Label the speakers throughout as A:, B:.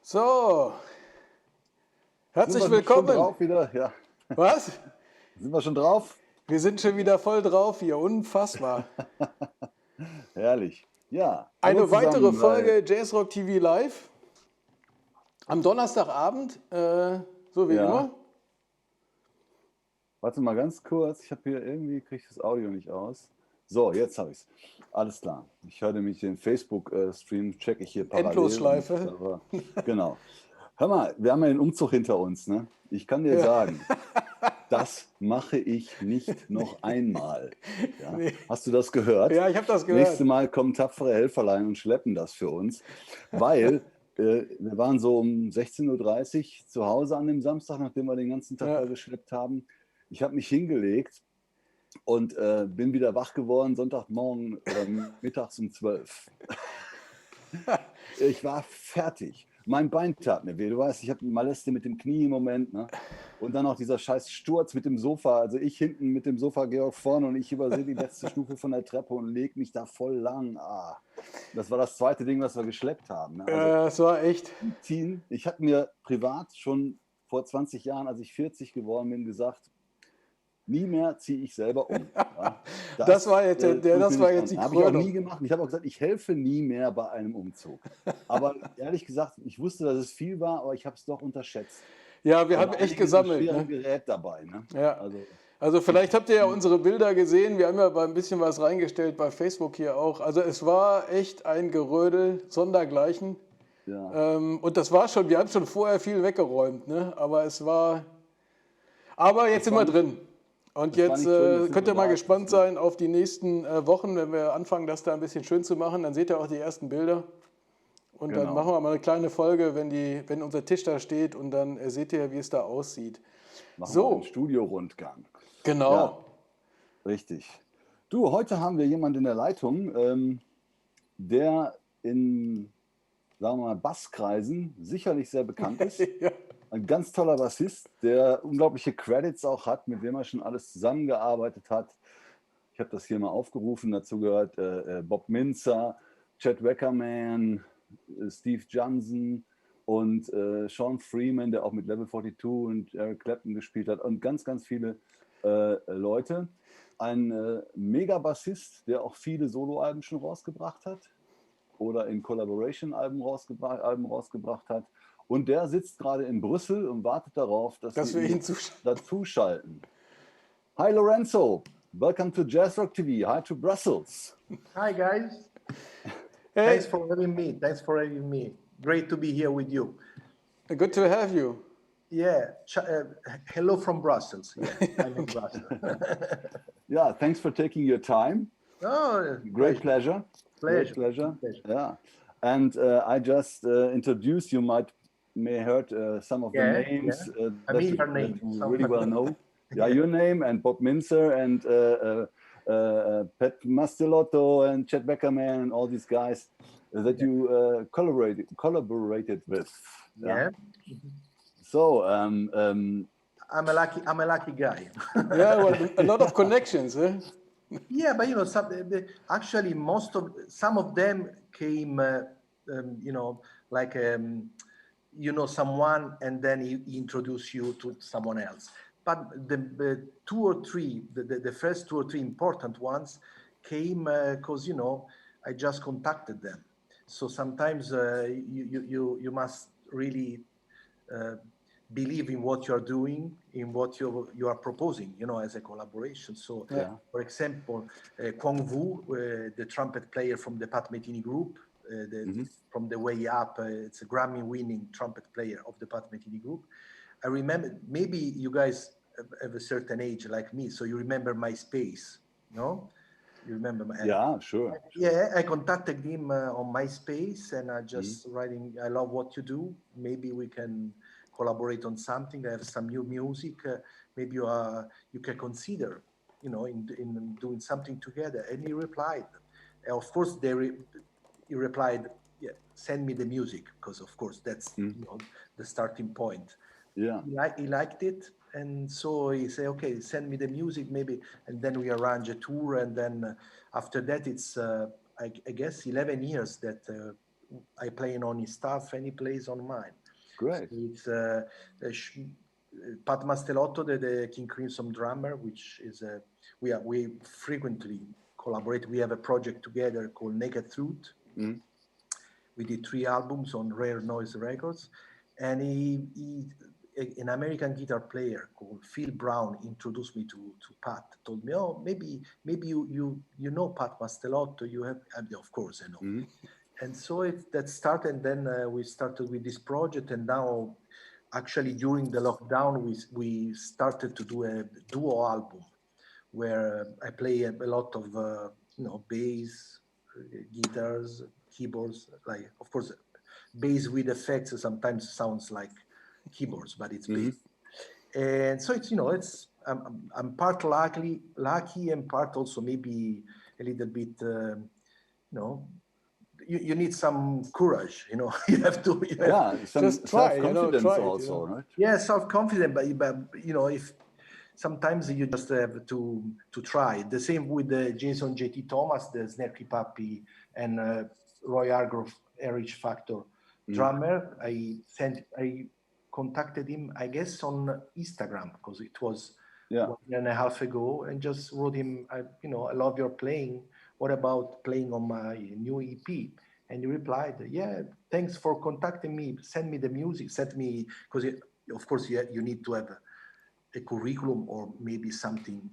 A: So, herzlich willkommen.
B: Schon drauf wieder? Ja.
A: Was?
B: Sind wir schon drauf?
A: Wir sind schon wieder voll drauf hier, unfassbar.
B: Herrlich. Ja.
A: Eine weitere Folge JazzrockTV Live am Donnerstagabend, so wie immer.
B: Warte mal ganz kurz, ich habe hier irgendwie, kriege ich das Audio nicht aus. So, jetzt habe ich es. Alles klar. Ich höre nämlich den Facebook-Stream, checke ich hier parallel.
A: Endlosschleife.
B: Genau. Hör mal, wir haben ja den Umzug hinter uns, ne? Ich kann dir sagen, das mache ich nicht noch einmal. Ja? Nee. Hast du das gehört?
A: Ja, ich habe das gehört.
B: Nächstes Mal kommen tapfere Helferlein und schleppen das für uns, weil wir waren so um 16:30 Uhr zu Hause an dem Samstag, nachdem wir den ganzen Tag geschleppt haben. Ich habe mich hingelegt und bin wieder wach geworden, Sonntagmorgen oder mittags um 12 Uhr. Ich war fertig. Mein Bein tat mir weh. Du weißt, ich habe Maleste mit dem Knie im Moment. Ne? Und dann auch dieser scheiß Sturz mit dem Sofa. Also ich hinten mit dem Sofa, Georg vorne und ich übersehe die letzte Stufe von der Treppe und lege mich da voll lang. Das war das zweite Ding, was wir geschleppt haben. Ne? Also,
A: das war echt.
B: Ich hatte mir privat schon vor 20 Jahren, als ich 40 geworden bin, gesagt, nie mehr ziehe ich selber um. Ja,
A: das war jetzt, die Krönung.
B: Habe ich auch nie gemacht. Ich habe auch gesagt, ich helfe nie mehr bei einem Umzug. Aber ehrlich gesagt, ich wusste, dass es viel war, aber ich habe es doch unterschätzt.
A: Ja, wir haben echt gesammelt.
B: Ein Gerät dabei. Ne?
A: Ja. Also vielleicht habt ihr ja unsere Bilder gesehen. Wir haben ja ein bisschen was reingestellt bei Facebook hier auch. Also es war echt ein Gerödel sondergleichen. Ja. Und das war schon, wir haben schon vorher viel weggeräumt. Ne? Aber es war... Aber jetzt sind wir drin. Und jetzt könnt ihr mal gespannt sein auf die nächsten Wochen, wenn wir anfangen, das da ein bisschen schön zu machen. Dann seht ihr auch die ersten Bilder. Und dann machen wir mal eine kleine Folge, wenn unser Tisch da steht und dann seht ihr, wie es da aussieht.
B: Machen wir einen Studio-Rundgang.
A: Genau.
B: Ja, richtig. Du, heute haben wir jemanden in der Leitung, der in, sagen wir mal, Basskreisen sicherlich sehr bekannt ist. Ja. Ein ganz toller Bassist, der unglaubliche Credits auch hat, mit dem er schon alles zusammengearbeitet hat. Ich habe das hier mal aufgerufen, dazu gehört Bob Mintzer, Wackerman, Steve Jansen und Sean Freeman, der auch mit Level 42 und Eric Clapton gespielt hat und ganz, ganz viele Leute. Ein Mega-Bassist, der auch viele Soloalben schon rausgebracht hat oder in Collaboration-Alben rausgebracht hat. Und der sitzt gerade in Brüssel und wartet darauf, dass wir ihn dazuschalten. Hi Lorenzo, welcome to JazzrockTV. Hi to Brussels.
C: Hi guys. Hey. Thanks for having me. Great to be here with you.
A: Good to have you.
C: Yeah. Hello from Brussels. Yeah, I'm in Brussels.
B: Yeah, thanks for taking your time.
C: Oh,
B: great pleasure.
C: Pleasure.
B: Great pleasure. Yeah. And I just introduced you. May heard some of the names that you really well know. Yeah, your name and Bob Mintzer and Mastelotto and Wackerman and all these guys that you collaborated with.
C: Yeah.
B: So
C: I'm a lucky guy.
A: Yeah, well, a lot of connections.
C: Yeah, but you know, actually some of them came, you know, like. You know someone and then he introduce you to someone else. But the two or three, the first 2 or 3 important ones came because, you know, I just contacted them. So sometimes you must really believe in what you're doing, in what you are proposing, you know, as a collaboration. So, for example, Cuong Vu, the trumpet player from the Metheny Group, from the way up, it's a Grammy-winning trumpet player of the Metheny Group. I remember, maybe you guys have a certain age like me, so you remember MySpace, no? You remember?
B: Yeah, sure.
C: Yeah, I contacted him on MySpace, and I just writing, I love what you do. Maybe we can collaborate on something. I have some new music. Maybe you can consider, you know, in doing something together. And he replied. And of course, he replied, yeah, send me the music, because of course that's the starting point.
B: Yeah.
C: He liked it, and so he said, okay, send me the music maybe, and then we arrange a tour, and then after that it's I guess 11 years that I play on his stuff and he plays on mine.
B: Great.
C: So it's Pat Mastelotto, the King Crimson drummer, which is we frequently collaborate. We have a project together called Naked Truth. We did 3 albums on Rare Noise Records, and an American guitar player called Phil Brown introduced me to Pat. Told me, oh, maybe you know Pat Mastelotto. You have, of course, I know. And so that started. And then we started with this project, and now, actually, during the lockdown, we started to do a duo album where I play a lot of bass, guitars, keyboards. Like, of course, bass with effects sometimes sounds like keyboards, but it's bass. And so it's I'm part lucky, and part also maybe a little bit you need some courage, you have to
B: some
A: just try,
B: self-confidence
A: try it,
B: also, right?
C: Yeah, self-confident, but if sometimes you just have to try. The same with the Jason J.T. Thomas, the Snarky Puppy, and Roy Hargrove, Erich Factor drummer. I contacted him, I guess, on Instagram, because it was 1.5 years ago, and just wrote him, I love your playing. What about playing on my new EP? And he replied, yeah, thanks for contacting me. Send me the music. Send me, because of course you need to have a curriculum or maybe something,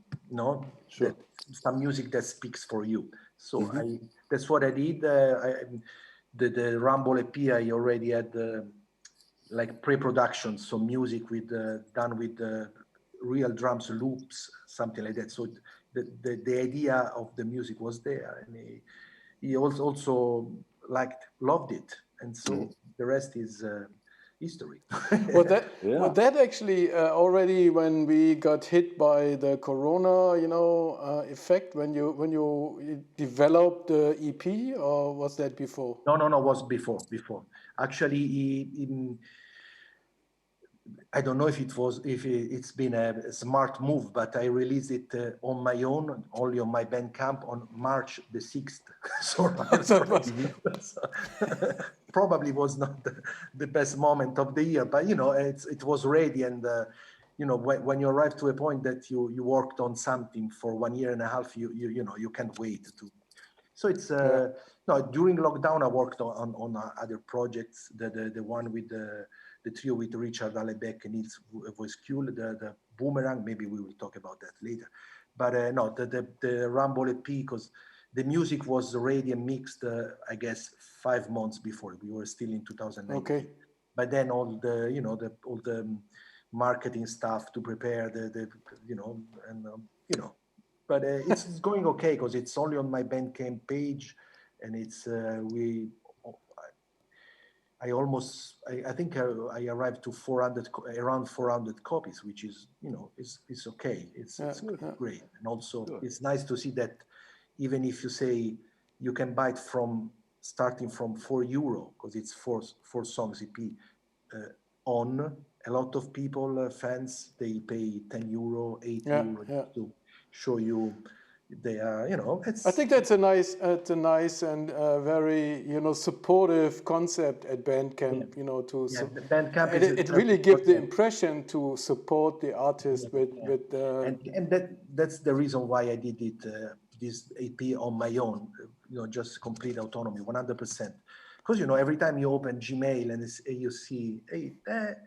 A: Sure.
C: some music that speaks for you. So that's what I did. The Rumble EP, I already had like pre-production, so music done with real drums, loops, something like that. So the idea of the music was there, and he also loved it, and so the rest is history.
A: Was that actually already when we got hit by the Corona, effect, when you developed the EP, or was that before?
C: No, was before. Actually, I don't know if it's been a smart move, but I released it on my own, only on my Bandcamp on March the 6th. So probably was not the best moment of the year, but it was ready, and when you arrive to a point that you worked on something for 1.5 years, you can't wait to. So it's during lockdown I worked on other projects. The one with the trio with Richard Alebeck and Nils Voiskul, the Boomerang. Maybe we will talk about that later. But the Rumble EP, because the music was ready and mixed, I guess 5 months before. We were still in 2019.
A: Okay.
C: But then all the marketing stuff to prepare but it's going okay, because it's only on my Bandcamp page, and it's I think I arrived to around 400 copies, which is it's okay. It's great, and also it's nice to see that even if you say you can buy it starting from €4, because it's four songs EP. On a lot of people, fans, they pay €10, €8 to show you they are, it's.
A: I think that's a nice and very supportive concept at Bandcamp.
C: Bandcamp
A: it really gives the impression to support the artist with.
C: And that's the reason why I did it this EP on my own. Just complete autonomy, 100%. Because every time you open Gmail and you see, hey,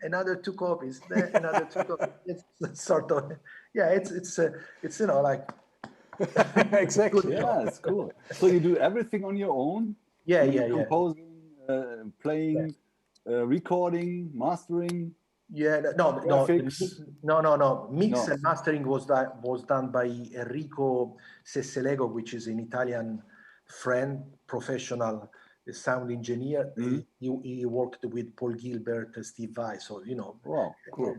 C: another 2 copies, another 2 copies. It's sort of, it's like.
A: Exactly.
B: Yeah, it's cool. So you do everything on your own? Composing, playing, recording, mastering.
A: Graphics.
C: No. Mix and mastering was done by Enrico Sesselego, which is an Italian friend, professional sound engineer. He worked with Paul Gilbert, Steve Vai, so
B: Wow, cool.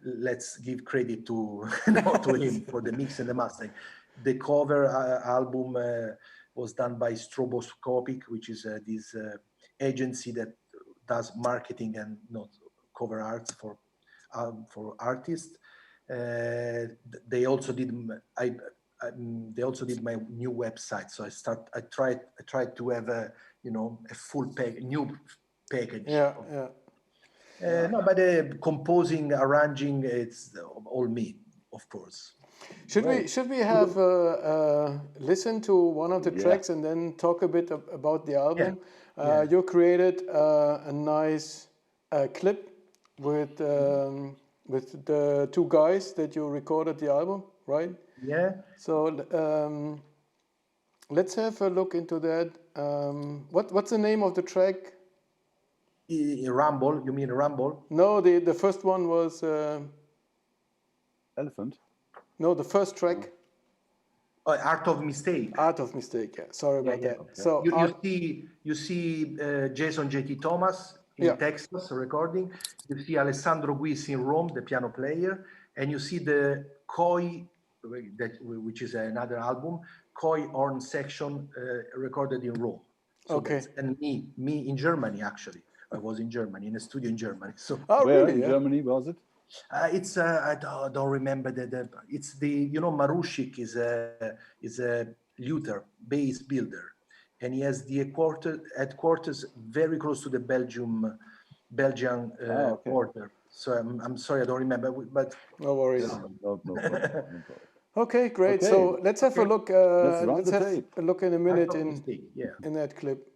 C: Let's give credit to him for the mix and the mastering. The cover album was done by Stroboscopic, which is this agency that does marketing and cover arts for artists. They also did they also did my new website. So I tried to have a full new package. No, but composing, arranging, it's all me, of course.
A: Should we have listen to one of the tracks and then talk a bit about the album? You created a nice clip with the two guys that you recorded the album, right?
C: Yeah.
A: So let's have a look into that. What's the name of the track?
C: Rumble. You mean Rumble?
A: No, the first one was
B: Elephant.
A: No, the first track.
C: Art of Mistake.
A: Art of Mistake. Yeah, sorry about that.
C: Okay.
A: So
C: you see Jason J.T. Thomas in Texas recording. You see Alessandro Guisi in Rome, the piano player, and you see the Koi, which is another album, Koi horn section recorded in Rome. So and me in Germany actually. I was in Germany, in a studio in Germany. So
B: where in Germany was it?
C: It's I don't remember it's the Marushik is a luthier, bass builder, and he has the headquarters very close to the Belgian border. So I'm sorry, I don't remember, but
A: no worries.
B: No problem.
A: Okay, great. Okay. So let's have a look. Let's have a look in a minute in that clip.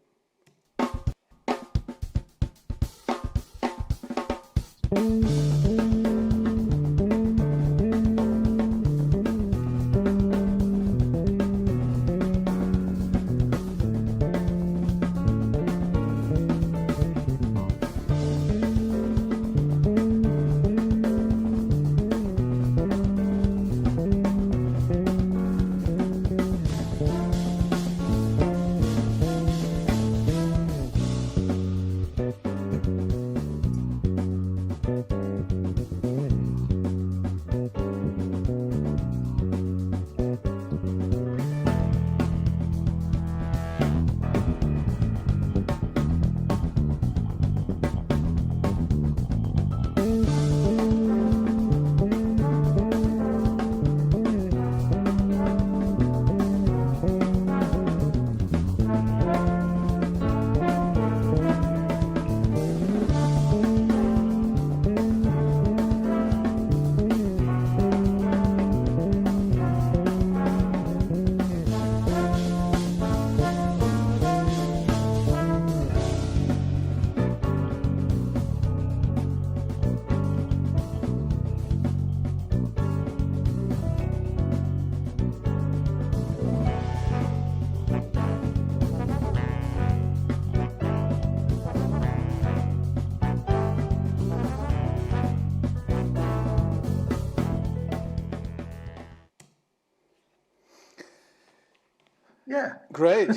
C: Yeah.
A: Great.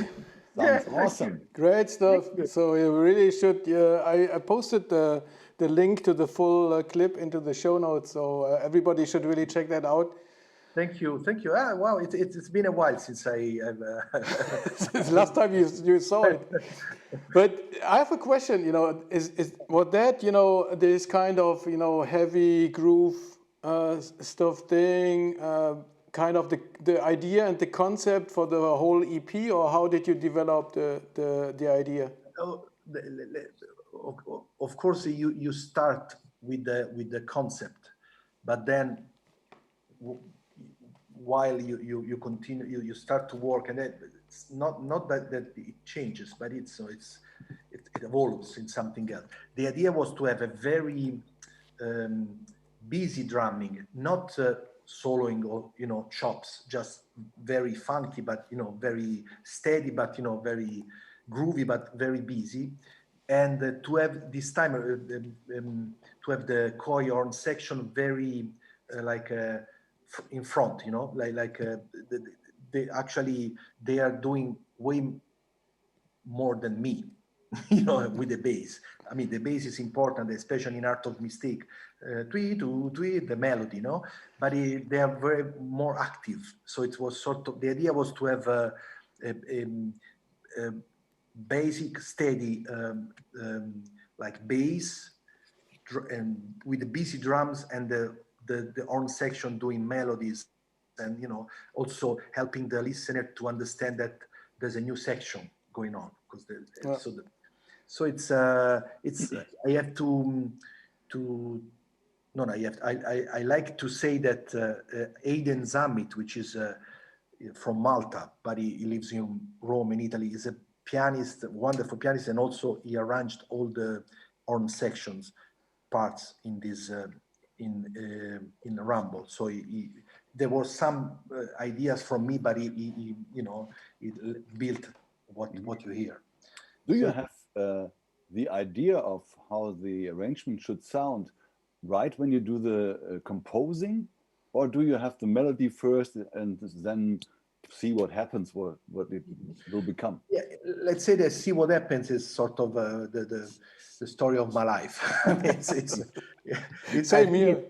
B: Sounds awesome.
A: Great stuff. So you really should. I posted the link to the full clip into the show notes, so everybody should really check that out.
C: Thank you. Wow, it's been a while since
A: since last time you saw it. But I have a question. Is what that this kind of heavy groove stuff thing, kind of the idea and the concept for the whole EP, or how did you develop the idea?
C: Of course, you start with the concept, but then while you continue, you start to work, and it's not that it changes, but it evolves in something else. The idea was to have a very busy drumming, not soloing or chops, just very funky, but very steady, but very groovy, but very busy. And to have this time to have the koi horn section very in front, they are doing way more than me, with the bass. I mean, the bass is important, especially in Art of Mistake. Tweet, the melody, but they are very more active. So it was sort of, the idea was to have a basic steady like bass and with the busy drums and the horn section doing melodies, and also helping the listener to understand that there's a new section going on, because so it's I have to no I like to say that Aiden Zammit, which is from Malta, but he lives in Rome in Italy, is a pianist, wonderful pianist, and also he arranged all the horn sections parts in this in Rumble. So there were some ideas from me, but he built what you hear.
B: Do you have the idea of how the arrangement should sound right when you do the composing, or do you have the melody first and then see what happens, what it will become?
C: Yeah, let's say that see what happens is sort of the story of my life. It's
A: Same here.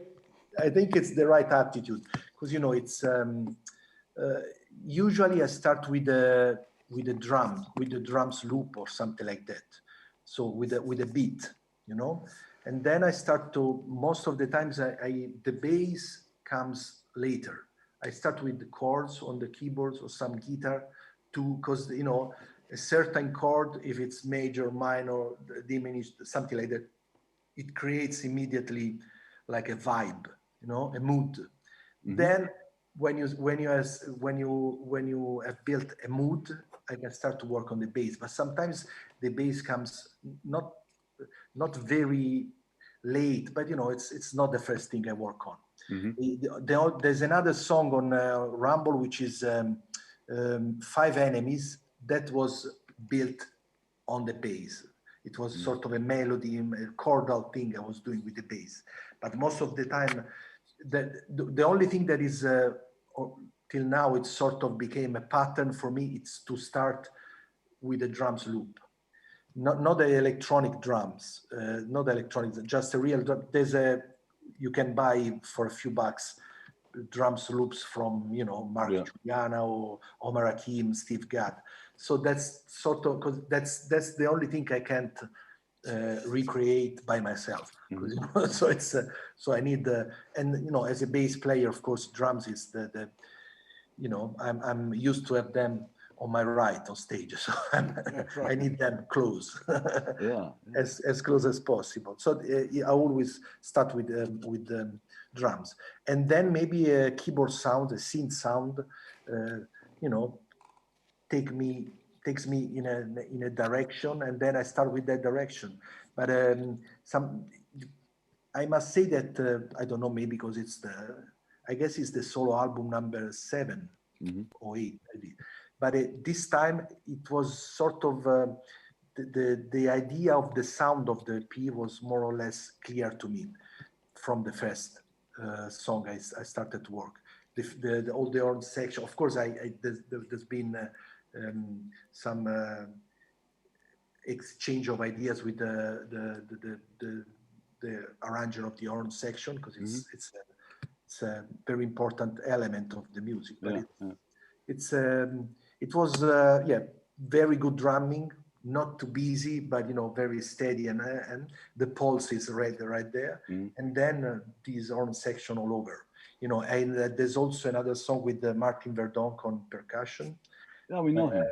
C: I think it's the right attitude, because it's usually I start with the drums loop or something like that. So with a beat, and then I start to, most of the times the bass comes later. I start with the chords on the keyboards or some guitar too, because a certain chord, if it's major, minor, diminished, something like that, it creates immediately like a vibe, a mood. Mm-hmm. Then when you have built a mood, I can start to work on the bass. But sometimes the bass comes not very late, but it's not the first thing I work on. Mm-hmm. There's another song on Rumble, which is Five Enemies, that was built on the bass. It was sort of a melody, a chordal thing I was doing with the bass. But most of the time, the only thing that is till now it sort of became a pattern for me, it's to start with the drums loop. Not the electronic drums, not electronic, just a real drum. You can buy for a few bucks drums loops from Mark Juliana or Omar Hakim, Steve Gadd. So that's sort of, because that's the only thing I can't recreate by myself. Mm-hmm. So so I need and as a bass player, of course, drums is I'm used to have them on my right on stage, so I need them close, as close as possible. So I always start with drums, and then maybe a keyboard sound, a synth sound, takes me in a direction, and then I start with that direction. But I must say that I don't know, maybe because I guess it's the solo album number 7 or 8 maybe. But this time it was sort of the idea of the sound of the EP was more or less clear to me from the first song I started to work. All the horn section, of course, there's been some exchange of ideas with the arranger of the horn section, because it's a very important element of the music. But it was very good drumming, not too busy, but very steady, and the pulse is right there. And then this horn section all over, and there's also another song with Martin Verdonk on percussion.
B: Yeah, we know him.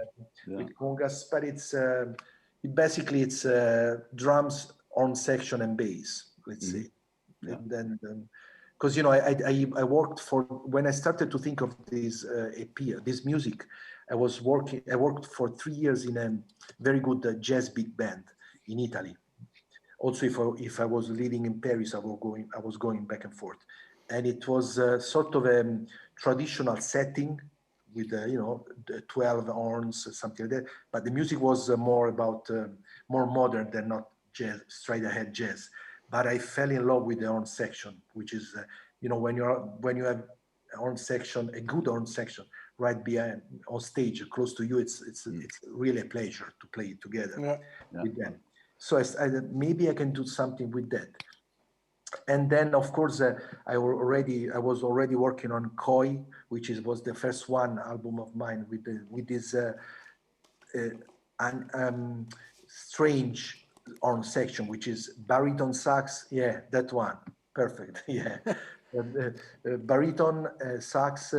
C: With congas, but it's basically drums, horn section, and bass. Let's say, and then. Because I worked when I started to think of this EP, this music, I worked for 3 years in a very good jazz big band in Italy. Also, if I was living in Paris, I was going back and forth, and it was sort of a traditional setting with the 12 horns, something like that. But the music was more modern than not jazz, straight ahead jazz. But I fell in love with the horn section, which is, when you have a horn section, a good horn section, right behind on stage, close to you, it's really a pleasure to play together with them. So maybe I can do something with that. And then, of course, I was already working on Koi, which was the first album of mine with this strange horn section, which is baritone sax. Yeah, that one, perfect. Yeah, baritone sax,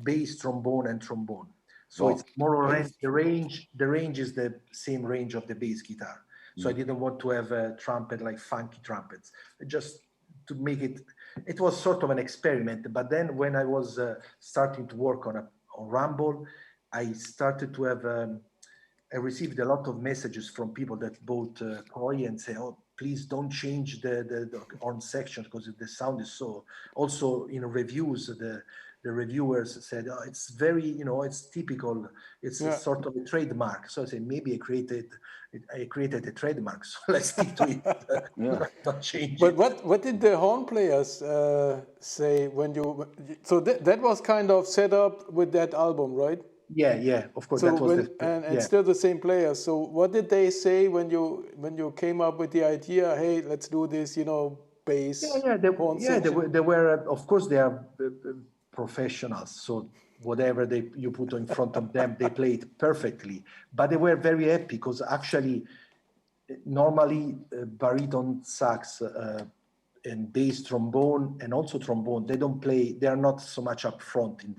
C: bass, trombone, and trombone. So it's more or less the range. The range is the same range of the bass guitar. So I didn't want to have a trumpet like funky trumpets. Just to make it was sort of an experiment. But then when I was starting to work on Rumble, I started to have, I received a lot of messages from people that bought Koi and say, oh, please don't change the horn section because the sound is so. Also in reviews, the reviewers said, oh, it's very, it's typical. It's a sort of a trademark. So I said, maybe I created a trademark, so let's stick to it. Not change
A: but
C: it.
A: what did the horn players say when you? So that was kind of set up with that album, right?
C: Yeah, of course.
A: So
C: that was
A: and still the same players. So what did they say when you came up with the idea? Hey, let's do this, bass.
C: They were. Of course, they are professionals. So whatever you put in front of them, they played perfectly. But they were very happy because actually, normally baritone sax and bass trombone and also trombone, they don't play. They are not so much up front in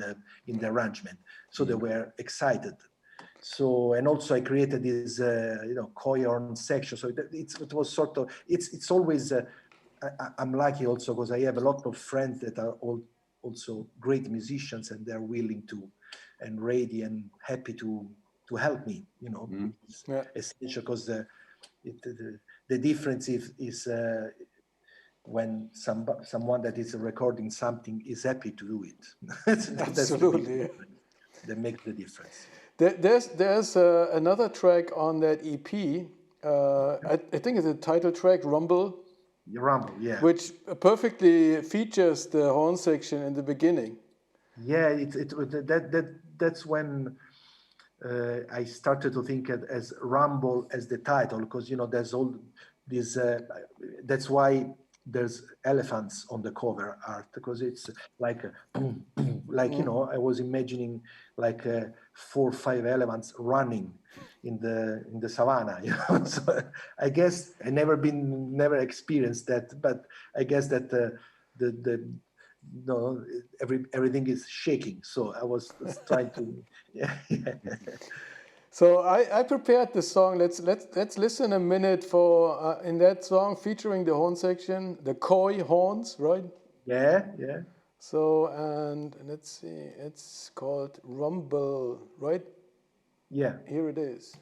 C: the arrangement. So they were excited. So, and also I created this, Koi horn section. So it was sort of, it's always, I'm lucky also because I have a lot of friends that are also great musicians and they're willing to, and ready and happy to help me, It's essential because the difference is when someone that is recording something is happy to do it.
A: Absolutely.
C: That makes the difference.
A: There's another track on that EP. I think it's a title track, Rumble.
C: Rumble, yeah.
A: Which perfectly features the horn section in the beginning.
C: Yeah, that's when I started to think as Rumble as the title, because there's all this. That's why there's elephants on the cover art, because it's like boom, boom, like I was imagining like 4 or 5 elephants running in the savannah. So I guess I never experienced that, but I guess that everything is shaking. So I was trying to. Yeah.
A: So I prepared the song. Let's listen a minute for in that song featuring the horn section, the Koi horns, right?
C: Yeah.
A: So and let's see, it's called Rumble, right?
C: Yeah.
A: Here it is.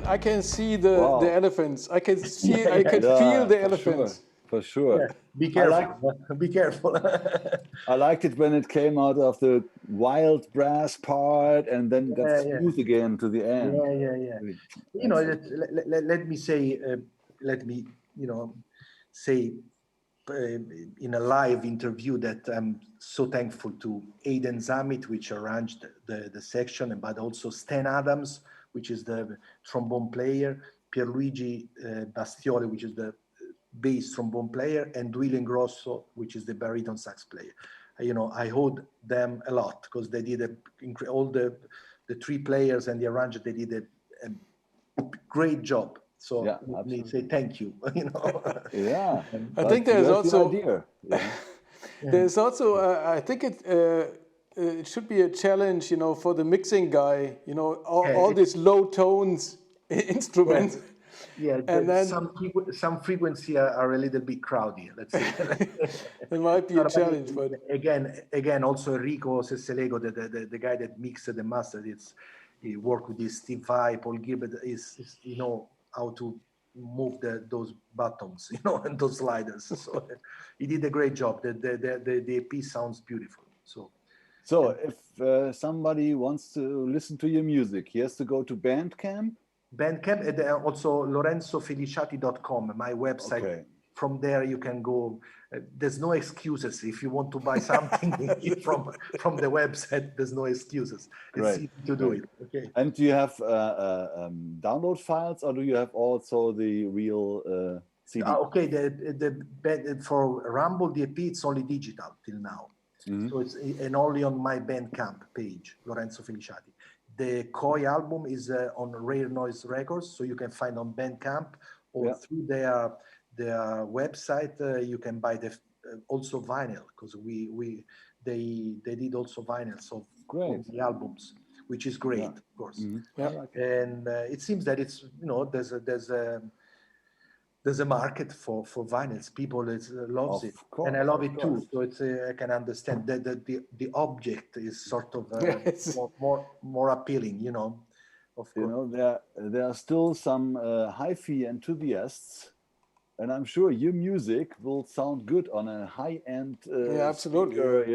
A: I can see the elephants. I can see. I can feel the elephants.
B: For sure.
C: Yeah. Be careful. Be careful.
B: I liked it when it came out of the wild brass part and then got smooth again to the end.
C: Yeah. Let me say, say in a live interview that I'm so thankful to Aidan Zammit, which arranged the section, but also Stan Adams, which is the trombone player, Pierluigi Bastioli, which is the bass trombone player, and Duilio Ingrossom, which is the baritone sax player. I owed them a lot because they did all the three players and the arranger. They did a great job. So let me say thank you.
B: Yeah,
A: I think there's also
C: there's
A: also I think it should be a challenge, for the mixing guy. All these low tones instruments.
C: Yeah, and then some frequency are a little bit crowded. Let's say
A: it might be a challenge, but
C: again, also Enrico Sesselego, the guy that mixed the master, he worked with this Steve Vai, Paul Gilbert, is how to move those buttons, and those sliders. So he did a great job. The EP sounds beautiful.
B: So if somebody wants to listen to your music, he has to go to Bandcamp.
C: Bandcamp, and also LORENZOFELICIATI.com, my website. Okay. From there you can go. There's no excuses. If you want to buy something from the website, there's no excuses. It's easy to do it. Okay.
B: And do you have download files, or do you have also the real CD?
C: Okay. For Rumble, the EP, it's only digital till now. Mm-hmm. So it's only on my Bandcamp page, Lorenzo Feliciati. The Koi album is on Rare Noise Records, so you can find on Bandcamp or through their website. You can buy also vinyl, because they did also vinyl, so the albums, which is great, of course. Mm-hmm. And it seems that it's there's a market for vinyls. People loves it, and I love it too. So it's I can understand that the object is sort of more appealing, Of course,
B: there are still some hi-fi enthusiasts, and I'm sure your music will sound good on a high-end
A: absolutely,
B: speaker,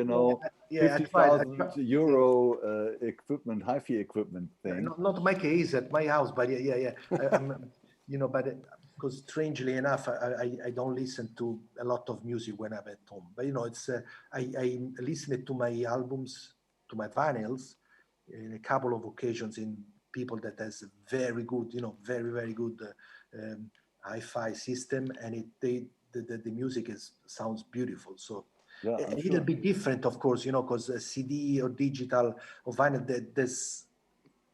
B: €50,000 equipment, hi-fi equipment thing.
C: Not my case at my house, but because strangely enough, I don't listen to a lot of music when I'm at home. But I listen to my albums, to my vinyls, in a couple of occasions in people that has very good, very very good hi-fi system, and the music sounds beautiful. So a little bit different, of course, because CD or digital or vinyl, there's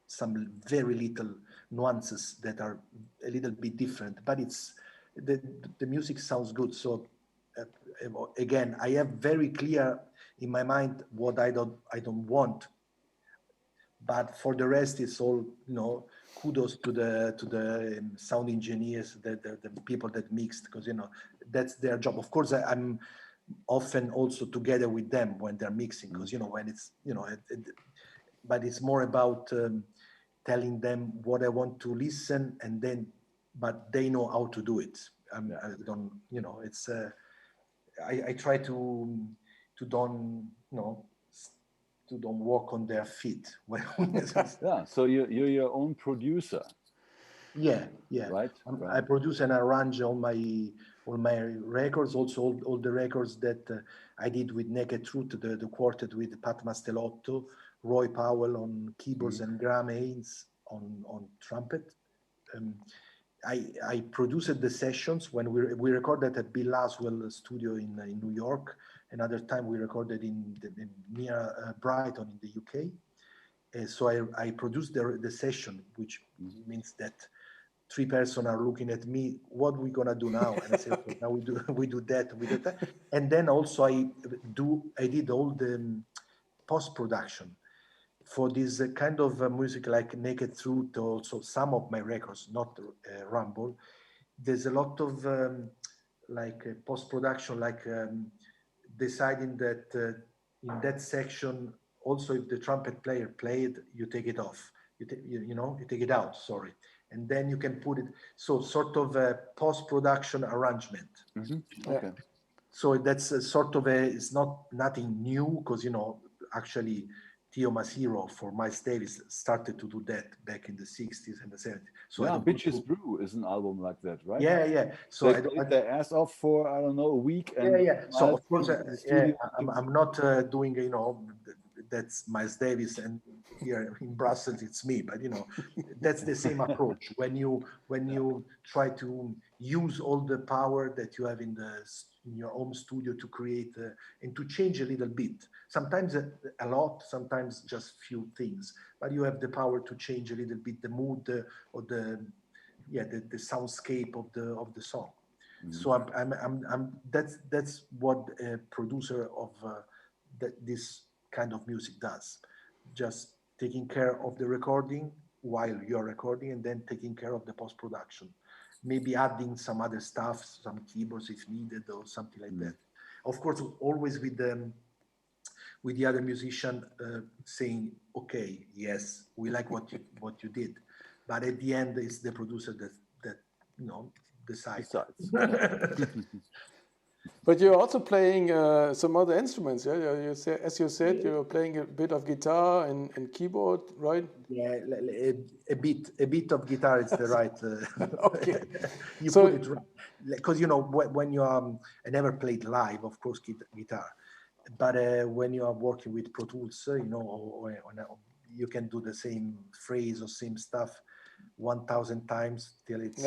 C: some very little nuances that are a little bit different, but it's the music sounds good. So again, I have very clear in my mind what I don't want, but for the rest, it's all kudos to the sound engineers, the people that mixed, because that's their job. Of course, I'm often also together with them when they're mixing, because when it's but it's more about telling them what I want to listen, and then, but they know how to do it. I don't, it's I try to don't walk on their feet.
B: So you're your own producer.
C: Yeah.
B: Right.
C: I produce and arrange all my records, also all the records that I did with Naked Truth, the quartet with Pat Mastelotto, Roy Powell on keyboards, and Graham Haynes on trumpet. I produced the sessions when we recorded at Bill Laswell studio in New York. Another time we recorded near Brighton in the UK. So I produced the session, which means that three persons are looking at me. What are we gonna do now? And I said, okay, now we do that. And then also I did all the post-production for this kind of music, like Naked Truth, also some of my records, not Rumble. There's a lot of post-production, deciding that in that section, also if the trumpet player played, you take it off. You take it out, sorry. And then you can put it, so sort of a post-production arrangement.
B: Mm-hmm. Okay.
C: So that's a sort of it's nothing new, because, actually Theo Masiro for Miles Davis started to do that back in the 60s and the 70s. So
B: Bitches Brew is an album like that, right?
C: Yeah. So
B: they played their ass off for, I don't know, a week. And
C: So of course, I'm not doing, that's Miles Davis, and here in Brussels it's me. But that's the same approach. When you try to use all the power that you have in your home studio to create and to change a little bit. Sometimes a lot, sometimes just few things. But you have the power to change a little bit the mood or the soundscape of the song. So that's what a producer of this kind of music does. Just taking care of the recording while you're recording, and then taking care of the post-production. Maybe adding some other stuff, some keyboards if needed, or something like that. Of course, always with the other musician saying, "Okay, yes, we like what you did," but at the end, it's the producer that decides.
A: But you're also playing some other instruments, yeah? As you said, you're playing a bit of guitar and keyboard, right?
C: Yeah, a bit of guitar is the right.
A: Okay.
C: You put it right, because when you I never played live, of course, guitar, but when you are working with Pro Tools, you can do the same phrase or same stuff 1,000 times till it's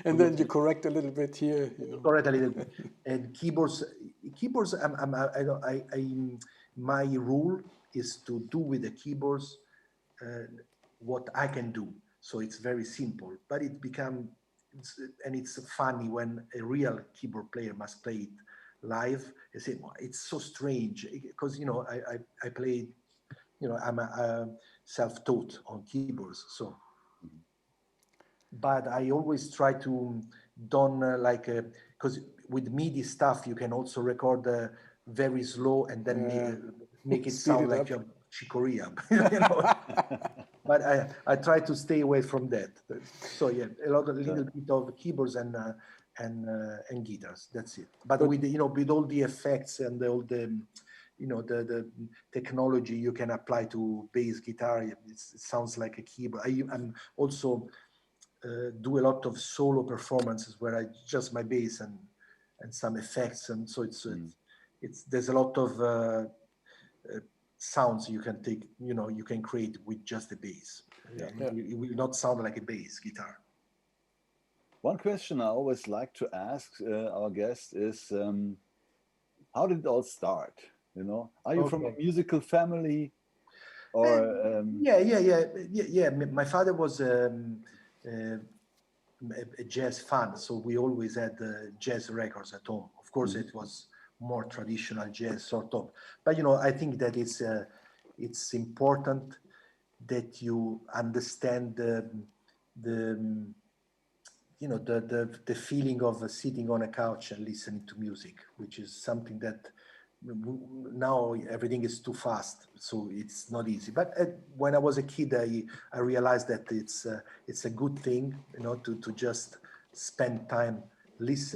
A: and then you correct a little bit here.
C: Correct a little bit. And keyboards. My rule is to do with the keyboards what I can do. So it's very simple, but it's funny when a real keyboard player must play it live. I say, well, it's so strange because I played. I'm a self-taught on keyboards, so. But I always try to don't because with MIDI stuff you can also record very slow and then make it sound like you're chicoria. But I try to stay away from that. So yeah, a little bit of keyboards and guitars. That's it. But with with all the effects and all the the technology you can apply to bass guitar, it sounds like a keyboard. I'm also do a lot of solo performances where I just my bass and some effects, and so it's there's a lot of sounds you can take, you can create with just the bass. It will not sound like a bass guitar.
B: One question I always like to ask our guests is, how did it all start? Are you from a musical family, or?
C: Yeah. My father was a jazz fan, so we always had jazz records at home. Of course, it was more traditional jazz, sort of. But I think that it's important that you understand the feeling of sitting on a couch and listening to music, which is something that now everything is too fast, so it's not easy. But when I was a kid, I realized that it's a good thing, to just spend time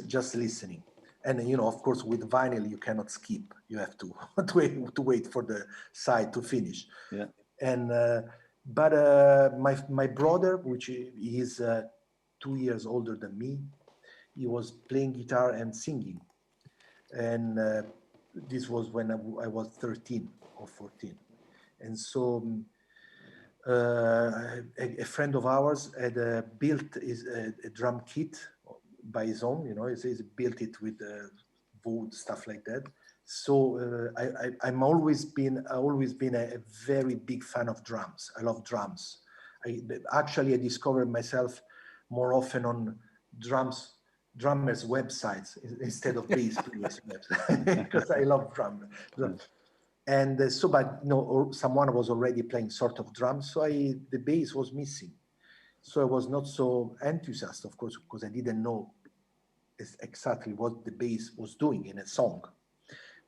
C: just listening. And of course, with vinyl you cannot skip. You have to wait for the side to finish.
B: Yeah.
C: And but my brother, which is 2 years older than me, he was playing guitar and singing, and this was when I was 13 or 14. And so a friend of ours had built a drum kit by his own, he's built it with wood, stuff like that. So I've always been a very big fan of drums. I love drums. I discovered myself more often on drummers' websites instead of bass players' websites, because I love drums. And so, but someone was already playing sort of drums, so the bass was missing. So I was not so enthusiastic, of course, because I didn't know exactly what the bass was doing in a song.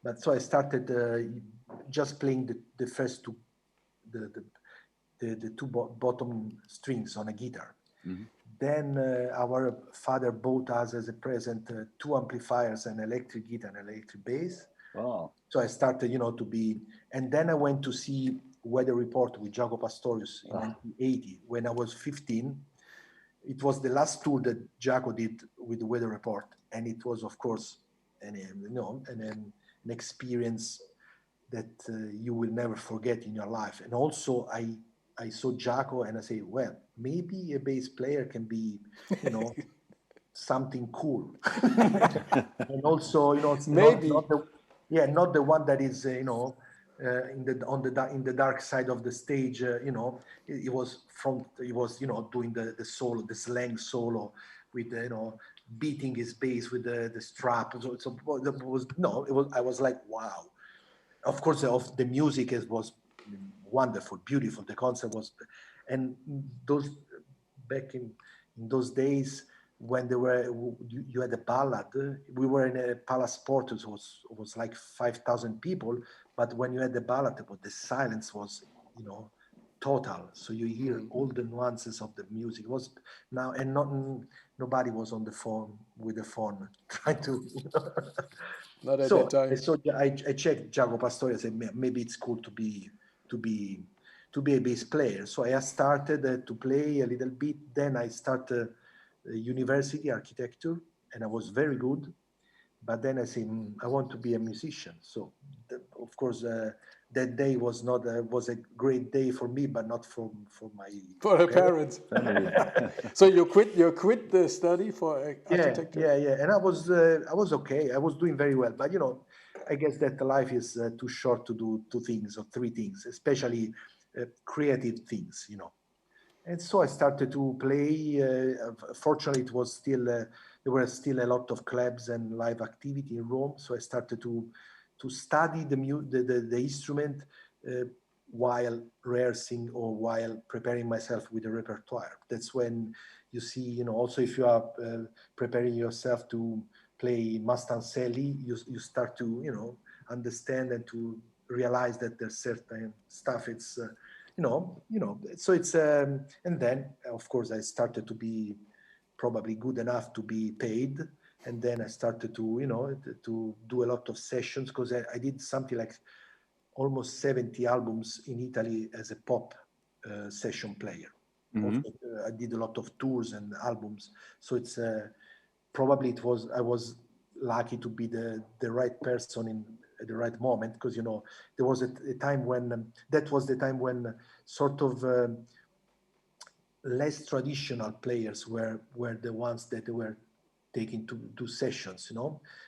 C: But so I started just playing the first two, the two bottom strings on a guitar. Mm-hmm. Then our father bought us as a present 2 amplifiers, an electric guitar and electric bass.
B: Wow.
C: So I started, to be, and then I went to see Weather Report with Jaco Pastorius in 1980 when I was 15. It was the last tour that Jaco did with the Weather Report, and it was, of course, an experience you will never forget in your life. And also I saw Jaco and I say, well, maybe a bass player can be, something cool. And also, it's
A: Maybe.
C: not the one that is, in the dark side of the stage. It was doing the solo, the slang solo with beating his bass with the strap. I was like, wow. Of course, the music was wonderful, beautiful. The concert was, and those back in those days when you had a ballad. We were in a Palace Sport. It was like 5,000 people, but when you had the ballad, the silence was total. So you hear all the nuances of the music. It was now, and nobody was on the phone with the phone trying to.
A: Not at that time.
C: So I checked Jaco Pastorius. I said maybe it's cool to be a bass player. So I started to play a little bit. Then I started university architecture, and I was very good. But then I said I want to be a musician. So of course that day was a great day for me, but not for
A: her parents. So you quit the study for architecture?
C: Yeah. And I was okay. I was doing very well, but I guess that life is too short to do two things or three things, especially creative things, And so I started to play. Fortunately, it was still there were still a lot of clubs and live activity in Rome. So I started to study the instrument while rehearsing or while preparing myself with the repertoire. That's when you see, also if you are preparing yourself to play Mastancelli, you start to, understand and to realize that there's certain stuff. It's, so it's, and then of course I started to be probably good enough to be paid. And then I started to, to do a lot of sessions because I did something like almost 70 albums in Italy as a pop session player.
B: Mm-hmm.
C: Also, I did a lot of tours and albums. So it's probably I was lucky to be the right person at the right moment because, there was a time when, that was the time when sort of less traditional players were the ones that were taking to do sessions,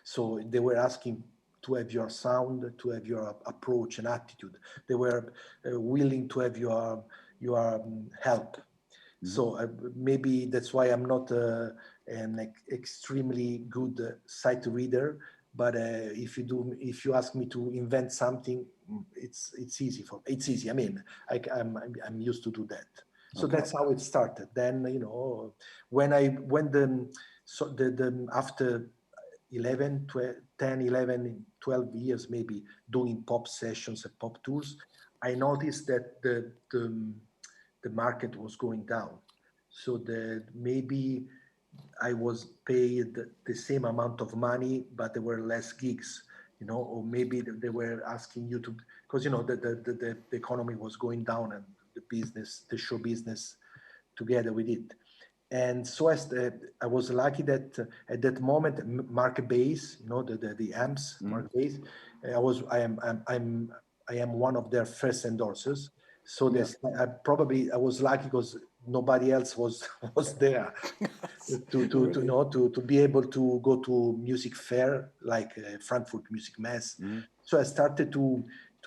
C: So they were asking to have your sound, to have your approach and attitude. They were willing to have your help. Mm-hmm. So maybe that's why I'm not an extremely good sight reader. But if you ask me to invent something, it's easy It's easy. I mean, I'm used to do that. So that's how it started. Then, after 10, 11, 12 years, maybe doing pop sessions and pop tours, I noticed that the market was going down. So that maybe I was paid the same amount of money, but there were less gigs, or maybe they were asking you to, because, the economy was going down and the show business together with it. And so I was lucky that at that moment, Mark Bass, the amps, Mark Bass, I am one of their first endorsers. So I was lucky because nobody else was there to be able to go to music fair like Frankfurt Music Mess. So I started to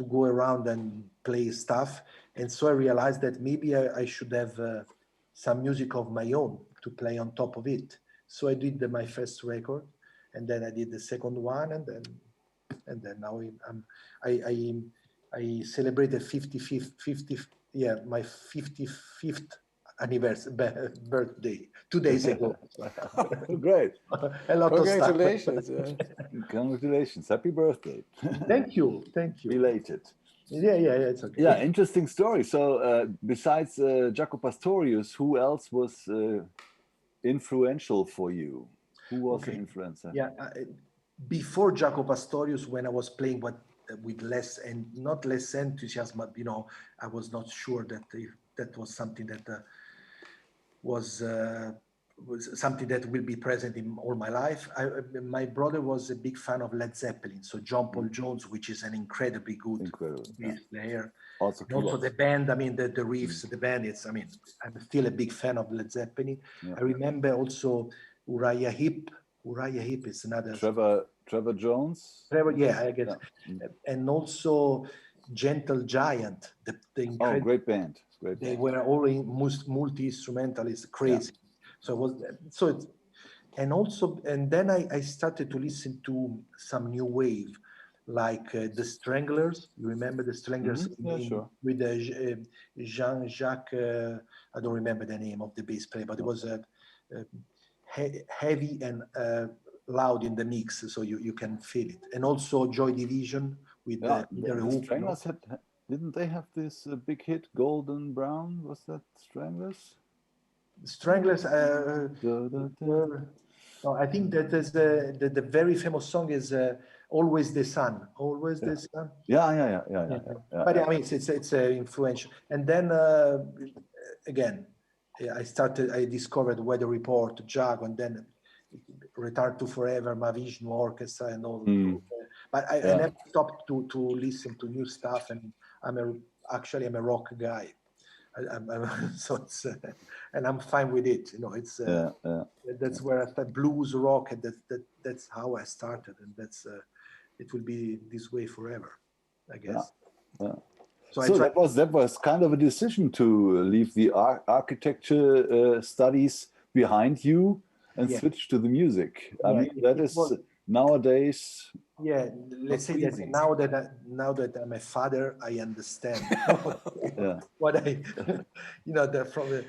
C: go around and play stuff, and so I realized that maybe I should have some music of my own to play on top of it. So I did my first record, and then I did the second one, and then now I celebrated my 55th anniversary birthday 2 days ago.
B: Great.
C: A lot
A: Congratulations.
C: of stuff.
B: Congratulations. Happy birthday.
C: Thank you.
B: Belated.
C: Yeah, it's okay.
B: Yeah, interesting story. So besides Jaco Pastorius, who else was influential for you? Who was the influencer?
C: Yeah, before Jaco Pastorius, when I was playing with less and not less enthusiasm, but I was not sure that that was something that was was something that will be present in all my life. My brother was a big fan of Led Zeppelin, so John Paul Jones, which is an incredibly good bass player. Also the band, I mean, the riffs, the band, I'm still a big fan of Led Zeppelin. Yeah. I remember also Uriah Heep. Uriah Heep is another...
B: Trevor Jones?
C: Yeah, I guess. Yeah. And also Gentle Giant. The incredible,
B: great band.
C: They were all multi-instrumentalists, crazy. Yeah. And then I started to listen to some new wave, like the Stranglers. You remember the Stranglers?
B: Sure.
C: With Jean-Jacques, I don't remember the name of the bass player, but it was heavy and loud in the mix, so you can feel it. And also Joy Division with the
B: Stranglers didn't they have this big hit, Golden Brown? Was that Stranglers?
C: Stranglers. No, I think that there's the very famous song is "Always the Sun." Always the Sun.
B: Yeah.
C: But I mean, it's influential. And then again, I discovered Weather Report, Jag, and then Return to Forever, Mahavishnu Orchestra, and all. But I never stopped to listen to new stuff, and I'm a rock guy. So it's and I'm fine with it. You know, it's that's where I started, blues, rock, and that's how I started, and that's it will be this way forever, I guess.
B: Yeah. So that was kind of a decision to leave the architecture studies behind you and switch to the music. I mean, that is nowadays.
C: Yeah, let's say that now that I'm a father, I understand what I, from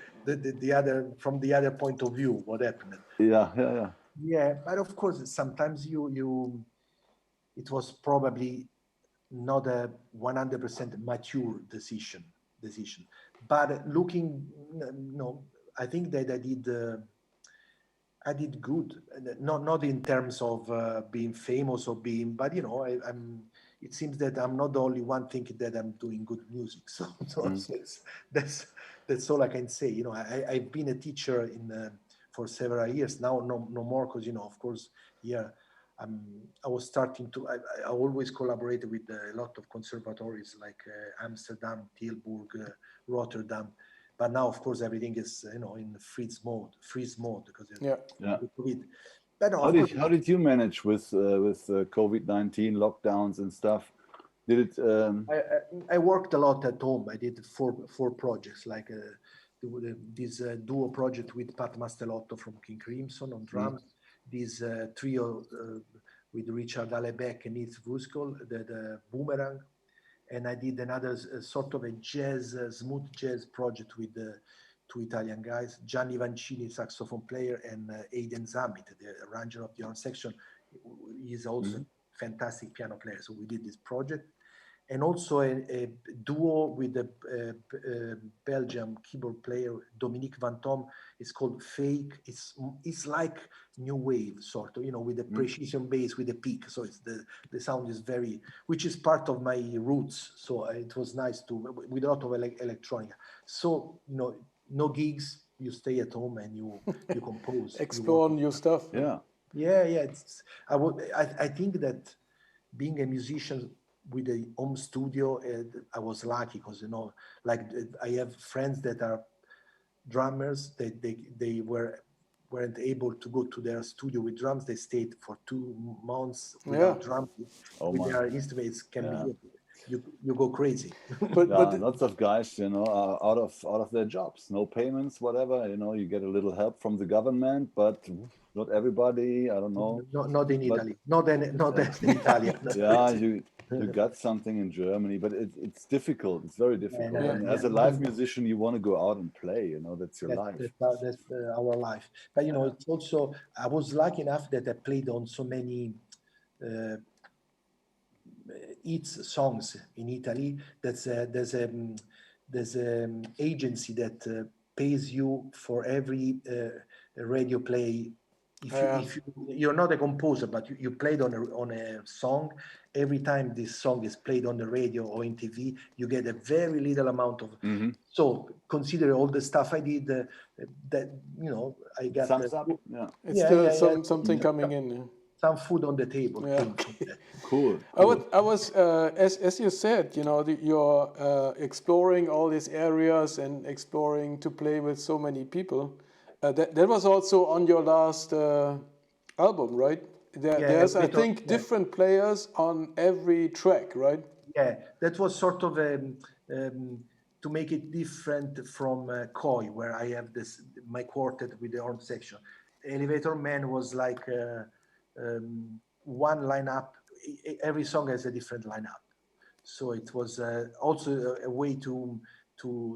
C: the other point of view, what happened. Yeah, but of course, sometimes it was probably not a 100% mature decision. But looking, I think that I did good, not in terms of being famous or being, but it seems that I'm not the only one thinking that I'm doing good music. So that's all I can say. I've been a teacher for several years now, no more, because of course, I was starting to. I always collaborated with a lot of conservatories like Amsterdam, Tilburg, Rotterdam. But now, of course, everything is in freeze mode because COVID. But no,
B: how did you manage with COVID-19 lockdowns and stuff? Did it?
C: I worked a lot at home. I did four projects, like this duo project with Pat Mastelotto from King Crimson on drums. This trio with Richard Alebeck and Nils Vuskol, the Boomerang. And I did another sort of a smooth jazz project with two Italian guys, Gianni Vancini, saxophone player, and Aiden Zammit, the arranger of the horn section. He's also a fantastic piano player. So we did this project. And also a duo with the Belgian keyboard player, Dominique Van Tom. It's called Fake. It's like new wave, sort of, with the precision bass, with the peak. So it's the sound is very, which is part of my roots. So it was nice with a lot of electronica. So, no gigs, you stay at home and you compose.
A: Explore new stuff.
C: Yeah. I think that being a musician with a home studio, I was lucky because, like I have friends that are drummers. They weren't able to go to their studio with drums. They stayed for 2 months without drums. With their instruments you go crazy.
B: but lots of guys, are out of their jobs, no payments, whatever. You get a little help from the government, but not everybody. I don't know.
C: Not in Italy. Not in Italy.
B: Yeah, you got something in Germany, but it's difficult. It's very difficult. And as a live musician, you want to go out and play. That's your life.
C: That's our life. But it's also, I was lucky enough that I played on so many hits songs in Italy. There's an agency that pays you for every radio play if you're not a composer, but you played on a song, every time this song is played on the radio or in TV, you get a very little amount of. So consider all the stuff I did. That I got.
B: Thumbs up.
A: It's still something coming in. Yeah.
C: Some food on the table. Came from that.
B: Cool.
A: I was as you said, you're exploring all these areas and exploring to play with so many people. That was also on your last album, right? There's, I think, different players on every track, right?
C: Yeah, that was sort of to make it different from Koi, where I have my quartet with the horn section. Elevator Man was like one lineup. Every song has a different lineup, so it was also a way to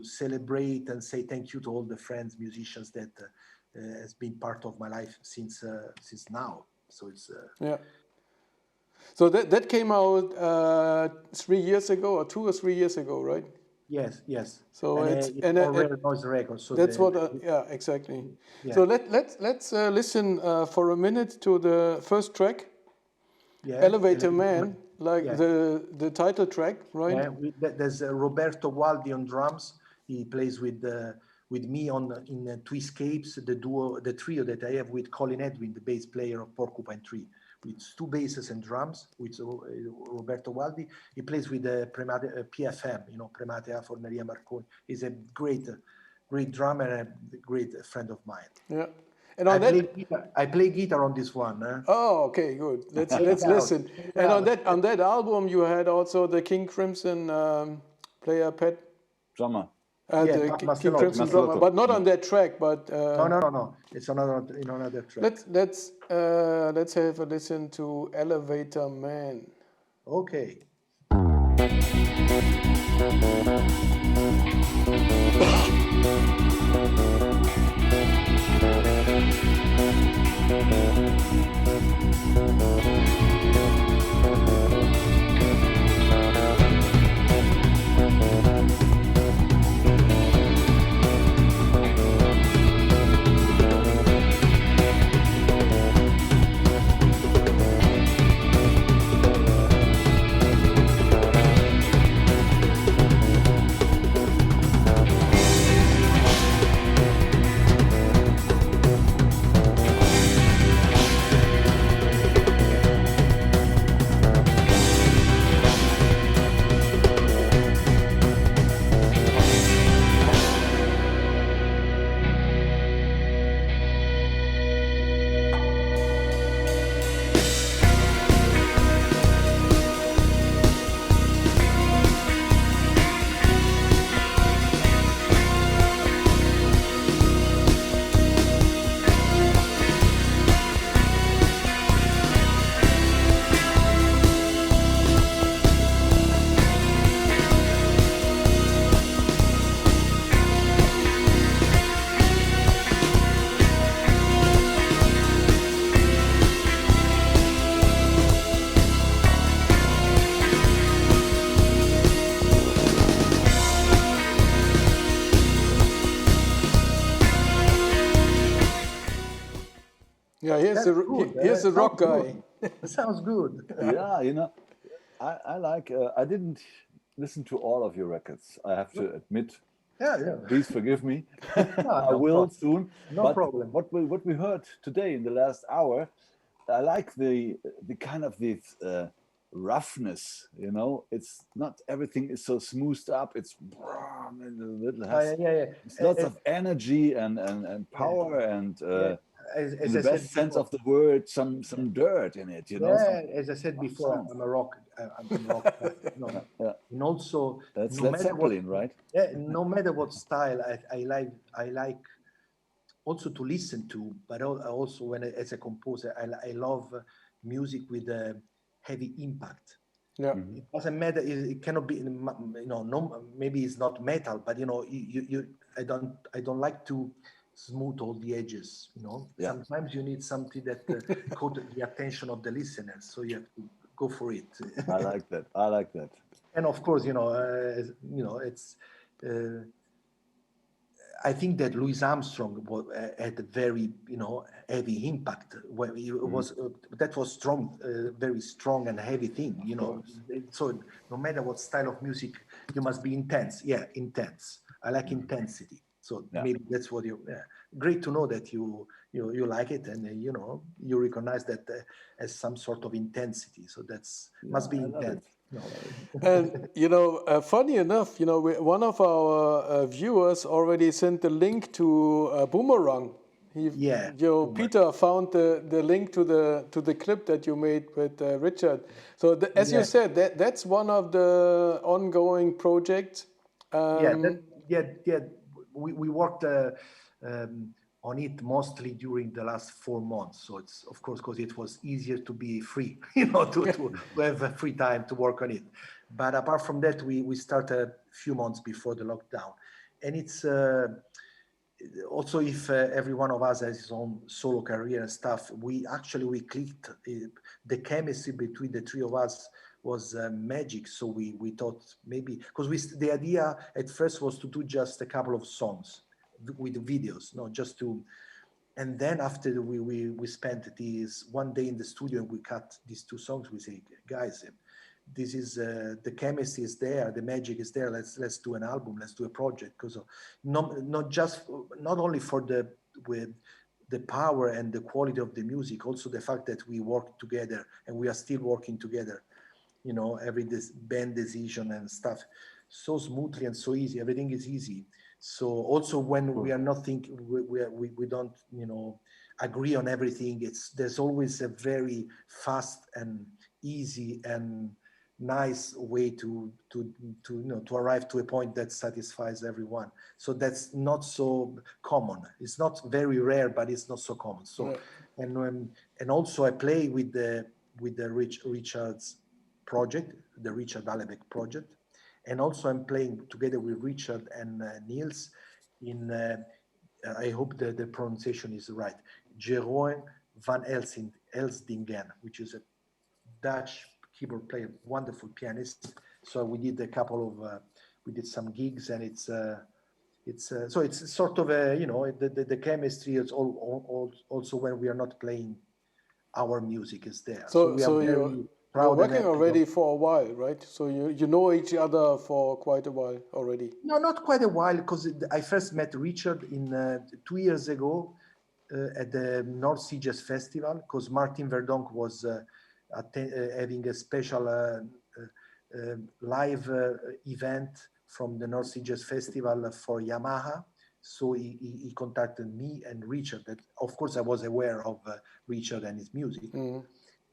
C: celebrate and say thank you to all the friends, musicians that has been part of my life since now. So it's
A: So that came out 3 years ago, or 2 or 3 years ago, right?
C: Yes.
A: So
C: it's Rare Noise Records. So
A: that's exactly. Yeah. So let's listen for a minute to the first track, Elevator Man, the title track, right?
C: Yeah, there's Roberto Waldi on drums. He plays with me in Twiscapes, the trio that I have with Colin Edwin, the bass player of Porcupine Tree, with 2 basses and drums, with Roberto Waldi. He plays with PFM, Prematea Forneria Marconi. He's a great drummer and a great friend of mine.
A: Yeah.
C: And I play guitar on this one. Huh?
A: Oh, okay, good. Let's listen. And on that album, you had also the King Crimson player, Pat
B: drummer.
A: King Crimson drummer, but not on that track. But
C: no, it's another track.
A: Let's have a listen to Elevator Man.
C: Okay.
A: Yeah, here's the rock guy.
C: That sounds good.
B: Yeah, I like. I didn't listen to all of your records. I have to admit.
C: Yeah.
B: Please forgive me.
C: No,
B: I will soon.
C: No problem.
B: What we heard today in the last hour, I like the kind of this roughness. It's not everything is so smoothed up. It's It's lots of energy and power and. In the best sense of the word, some dirt in it,
C: as I said before, I'm a rock. And also,
B: that's Led Zeppelin, right?
C: Yeah, no matter what style, I like also to listen to, but also as a composer, I love music with a heavy impact.
A: Yeah,
C: it doesn't matter. It cannot be, maybe it's not metal, but I don't like to smooth all the edges. Sometimes you need something that caught the attention of the listeners, so you have to go for it.
B: I like that.
C: And of course, it's. I think that Louis Armstrong had a very, heavy impact. Where it was that was strong, very strong and heavy thing. You know, so no matter what style of music, you must be intense. Yeah, intense. I like intensity. So maybe that's what you. Yeah. Great to know that you like it, and you know you recognize that as some sort of intensity. So that's must be intense. No.
A: And you know, funny enough, you know, one of our viewers already sent the link to Boomerang. Peter found the link to the clip that you made with Richard. So as you said, that's one of the ongoing projects.
C: We worked on it mostly during the last 4 months. So it's of course because it was easier to be free, you know, to have free time to work on it. But apart from that, we started a few months before the lockdown, and it's also if every one of us has his own solo career and stuff. We clicked. The chemistry between the three of us was magic. So we thought maybe because the idea at first was to do just a couple of songs with videos, not just to. And then after we spent this one day in the studio and we cut these 2 songs, we say, guys, this is the chemistry is there, the magic is there. Let's do an album, let's do a project, because not only for the power and the quality of the music, also the fact that we work together and we are still working together. You know, every band decision and stuff so smoothly and so easy. Everything is easy. So also when we are not thinking, we don't, you know, agree on everything. There's always a very fast and easy and nice way to arrive to a point that satisfies everyone. So that's not so common. It's not very rare, but it's not so common. So and also I play with the Richard's project, the Richard Alebeck project. And also I'm playing together with Richard and Niels in, I hope the pronunciation is right, Jeroen van Elsdingen, which is a Dutch keyboard player, wonderful pianist. So we did we did some gigs, and it's sort of the chemistry is also when we are not playing our music is there. So we are very proud.
A: You're working already for a while, right? So you know each other for quite a while already.
C: No, not quite a while, because I first met Richard in 2 years ago at the North Sea Jazz Festival, because Martin Verdonk was having a special live event from the North Sea Jazz Festival for Yamaha. So he contacted me and Richard. That of course I was aware of Richard and his music,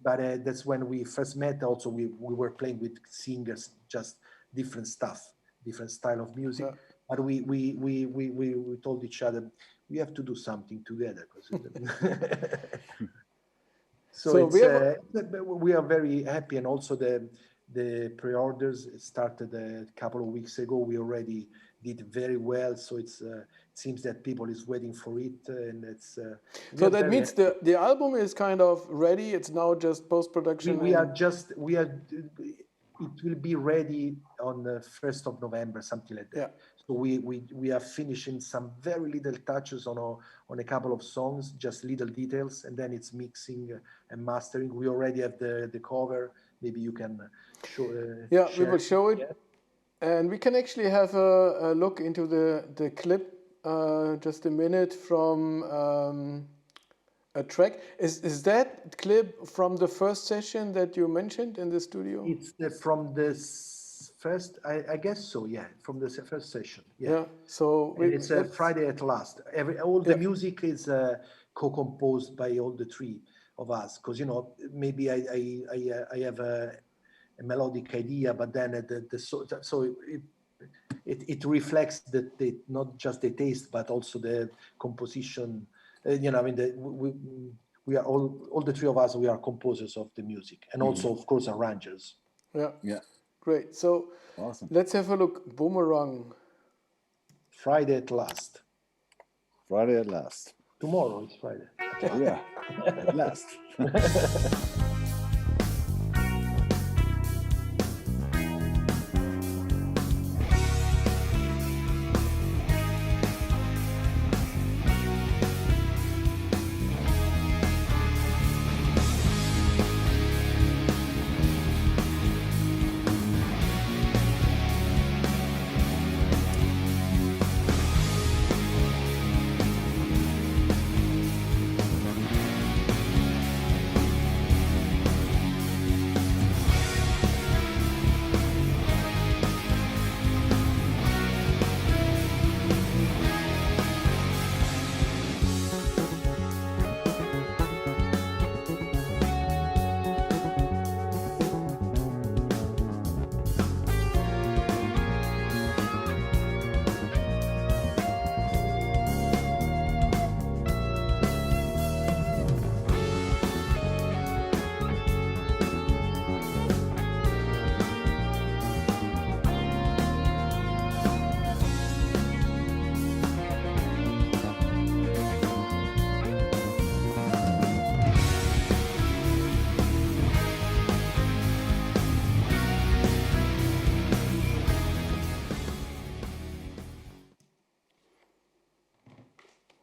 C: but that's when we first met. Also, we were playing with singers, just different stuff, different style of music. Yeah. But we told each other we have to do something together. So we are very happy, and also the pre-orders started a couple of weeks ago. We already did very well, so it seems that people is waiting for it, and it's.
A: So that means the album is kind of ready. It's now just post-production.
C: It will be ready on the 1st of November, something like that. Yeah. So we are finishing some very little touches on a couple of songs, just little details, and then it's mixing and mastering. We already have the cover. Maybe you can show.
A: We will show it. Yeah. And we can actually have a look into the clip, just a minute, from a track. Is that clip from the first session that you mentioned in the studio?
C: It's from the first, I guess so, yeah, from the first session. Yeah.
A: So
C: it's a Friday at Last. All the music is co-composed by all the three of us, because maybe I have a melodic idea, but then it reflects not just the taste, but also the composition. We are all the three of us. We are composers of the music, and also, of course, arrangers.
A: Yeah. Great. So awesome. Let's have a look. Boomerang.
C: Friday at Last.
B: Friday at Last.
C: Tomorrow is Friday.
B: Okay. Yeah. At last.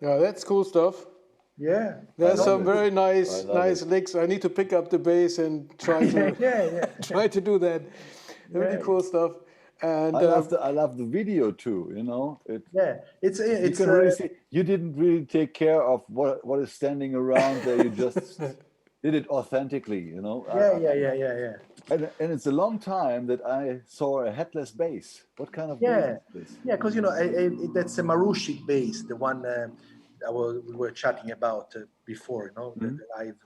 A: Yeah, that's cool stuff.
C: Yeah.
A: There's some very nice licks. I need to pick up the bass and try to try to do that. Really cool stuff. And
B: I love the video too. You know,
C: it's
B: you can really see you didn't really take care of what is standing around there. You just did it authentically. You know.
C: Yeah.
B: And it's a long time that I saw a headless bass. What kind of bass is this?
C: Yeah, because that's a Marushik bass, the one we were chatting about before. The live.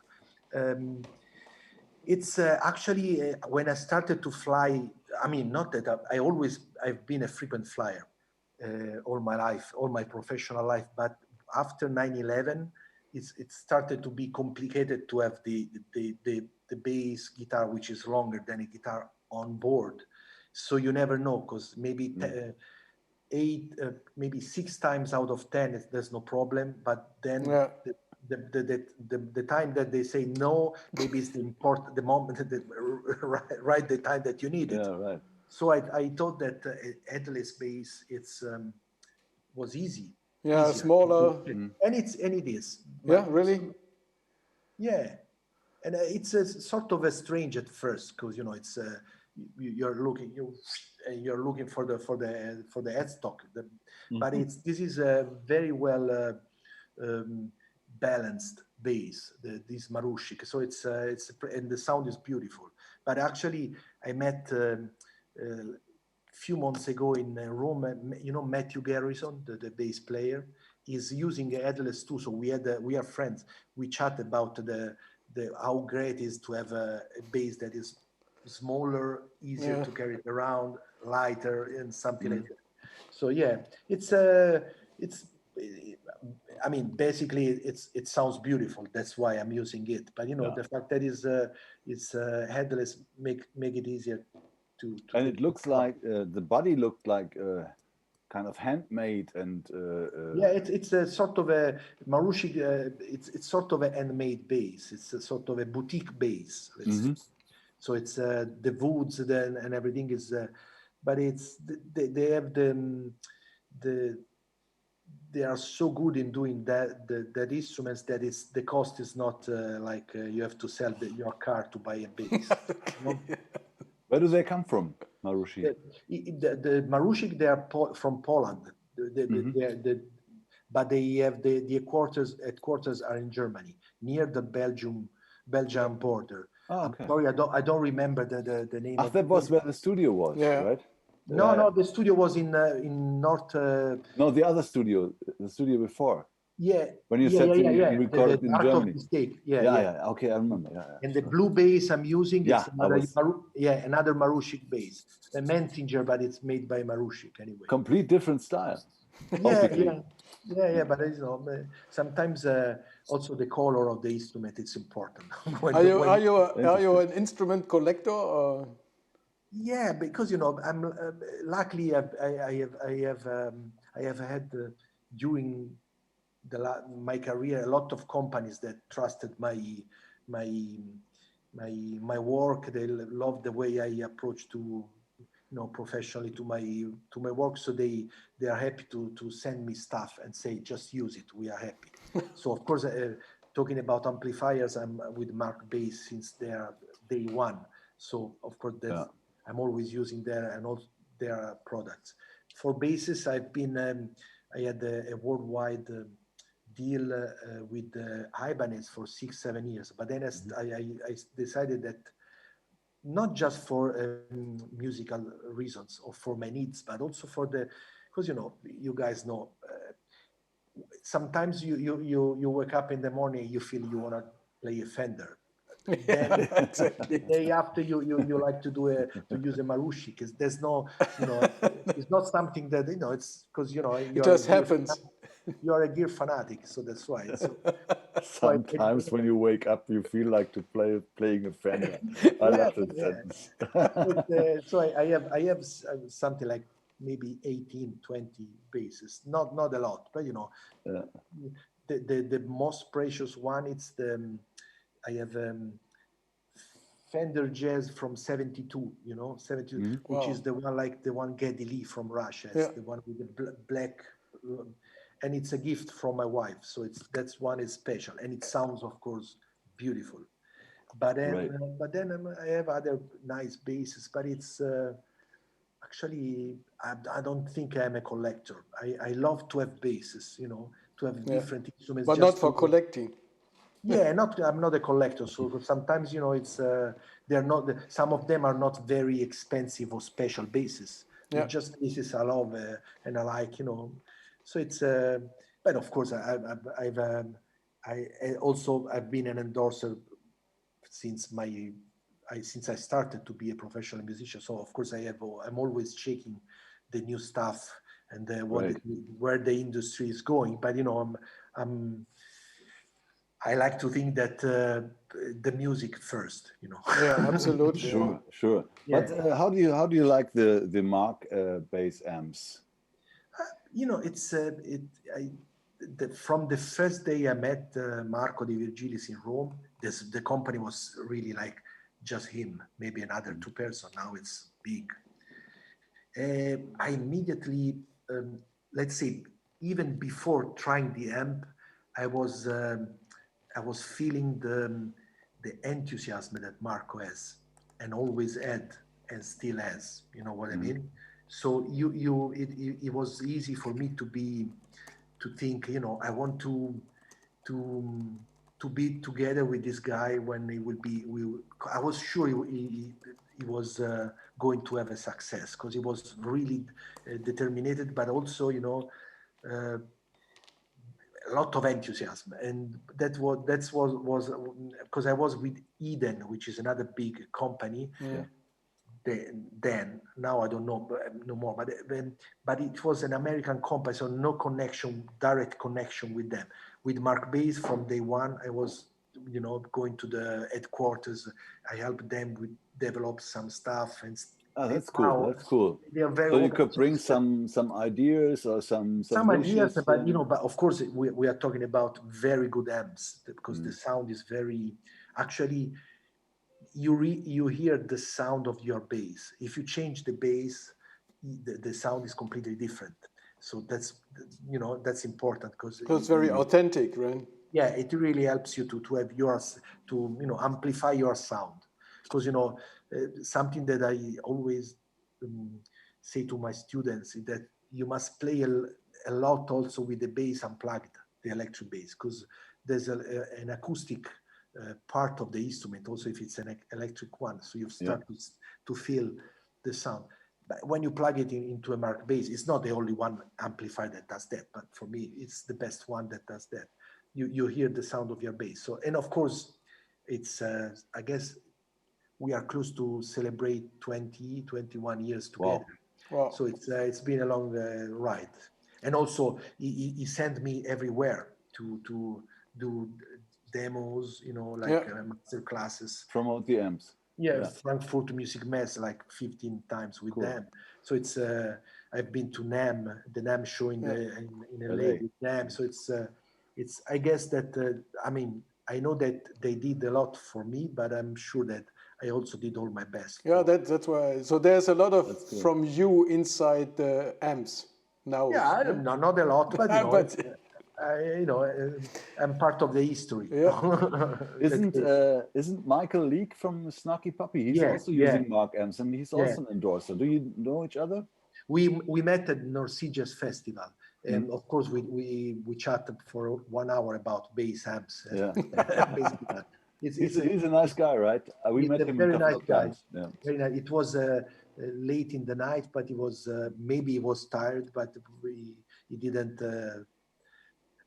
C: It's actually when I started to fly. I mean, not that I've been a frequent flyer all my life, all my professional life. But after 9/11, it started to be complicated to have the bass guitar, which is longer than a guitar on board. So you never know, because maybe maybe 6 times out of 10 there's no problem, but then the time that they say no, maybe it's the moment right the time that you need it.
B: Yeah, right.
C: So I thought that headless bass was easy.
A: Yeah,
C: easier.
A: smaller.
C: And it is.
A: Yeah, really?
C: Yeah. And it's a sort of a strange at first, because it's you're looking for the headstock, but this is a very well balanced bass, this Marushik. So it's and the sound is beautiful. But actually, I met few months ago in Rome, Matthew Garrison, the bass player, is using a headless too. So we are friends. We chat about how great it is to have a bass that is smaller, easier to carry around, lighter, and something like that. So I mean, basically, it sounds beautiful. That's why I'm using it. But the fact that it's headless make it easier to
B: and it looks like the body looked like kind of handmade and
C: it's a sort of a Marushik. It's sort of a handmade bass. It's a sort of a boutique bass. So it's the woods and everything is, but it's they have they are so good in doing that instruments that the cost is not like you have to sell your car to buy a bass.
B: Where do they come from, Marushik?
C: The Marushik, they are from Poland. But they have the headquarters are in Germany, near the Belgium border.
B: Oh, okay.
C: I'm sorry, I don't remember the name.
B: That was where the studio was, right?
C: No, the studio was in North.
B: No, the other studio, the studio before.
C: Yeah.
B: When you said you recorded in Germany.
C: Yeah.
B: Okay, I remember. Yeah.
C: And the blue bass I'm using is another Marushik bass, a Mentinger, but it's made by Marushik anyway.
B: Complete different style.
C: Yeah, but sometimes also the color of the instrument is important.
A: Are you an instrument collector? Or?
C: Yeah, because I'm luckily I have had during my career a lot of companies that trusted my work. They love the way I approach to professionally to my work, so they are happy to send me stuff and say just use it, we are happy. So of course, talking about amplifiers, I'm with Mark Bass since their day one, so of course I'm always using their products. For basses, I had a worldwide deal with Ibanez for 6-7 years, but then I decided that not just for musical reasons or for my needs, but also because you guys know, sometimes you wake up in the morning, you feel you want to play a Fender. Then the day after you like to use a Marushik, because there's no it's not something that it's because
A: it just happens.
C: You're a gear fanatic, so that's why.
B: Sometimes when you wake up, you feel like playing a Fender. I love that sentence.
C: So I have something like maybe 18-20 basses, not a lot, but the most precious one, it's I have Fender Jazz from 72, 72, which is the one like the one Geddy Lee from Russia. It's the one with the black, and it's a gift from my wife. So that's one is special, and it sounds, of course, beautiful. But then I have other nice basses, but it's actually I don't think I'm a collector. I love to have basses, to have different instruments.
A: But not for collecting.
C: Yeah, I'm not a collector, so sometimes it's they're not. Some of them are not very expensive or special basses. They're just basses I love and I like, So it's. But of course, I've been an endorser since I started to be a professional musician. So of course I'm always checking the new stuff and where the industry is going. But I like to think that the music first,
A: Yeah, absolutely.
B: Sure. Yeah. But how do you like the Mark bass amps?
C: From the first day I met Marco De Virgilis in Rome, the company was really like just him, maybe another two person. Now it's big. I immediately, let's say, even before trying the amp, I was feeling the enthusiasm that Marco has and always had and still has. You know what I mean? So it was easy for me to think, I want to be together with this guy when he will be. I was sure he was going to have a success because he was really determined, but also a lot of enthusiasm, and that was because I was with Eden, which is another big company.
B: Yeah.
C: Then now I don't know no more, but it was an American company, so no direct connection with them. With Mark Bass from day one, I was going to the headquarters. I helped them develop some stuff, and
B: that's cool. That's cool.
C: They are very
B: so you could bring some ideas or some
C: ideas, but but of course we are talking about very good amps because the sound is very actually. You hear the sound of your bass. If you change the bass, the sound is completely different. So that's that's important because
A: it's very authentic, right?
C: Yeah, it really helps you to have yours, to amplify your sound. Because something that I always say to my students is that you must play a lot also with the bass unplugged, the electric bass, because there's an acoustic part of the instrument also if it's an electric one, so you start to feel the sound. But when you plug it into a Mark bass, it's not the only one amplifier that does that, but for me it's the best one that does that. You hear the sound of your bass. So, and of course it's I guess we are close to celebrate 21 years together. Wow. So it's been a long ride. And also he sent me everywhere to do demos, master classes.
B: Promote the amps.
C: Yeah, Frankfurt Music Mess like 15 times with them. So it's I've been to NAMM, the NAMM show in LA with them. So it's I guess that I know that they did a lot for me, but I'm sure that I also did all my best.
A: Yeah, that's why. So there's a lot of from you inside the amps now.
C: Yeah, not a lot, but I'm part of the history.
B: Yeah. Isn't Michael Leake from Snarky Puppy? He's also using Mark amps, and he's also an endorser. Do you know each other?
C: We met at North Jazz Festival, and of course we chatted for 1 hour about bass amps.
B: Yeah, he's a nice guy, right? We met him a couple of times. Yeah.
C: Very nice. It was late in the night, but he was maybe he was tired, but he didn't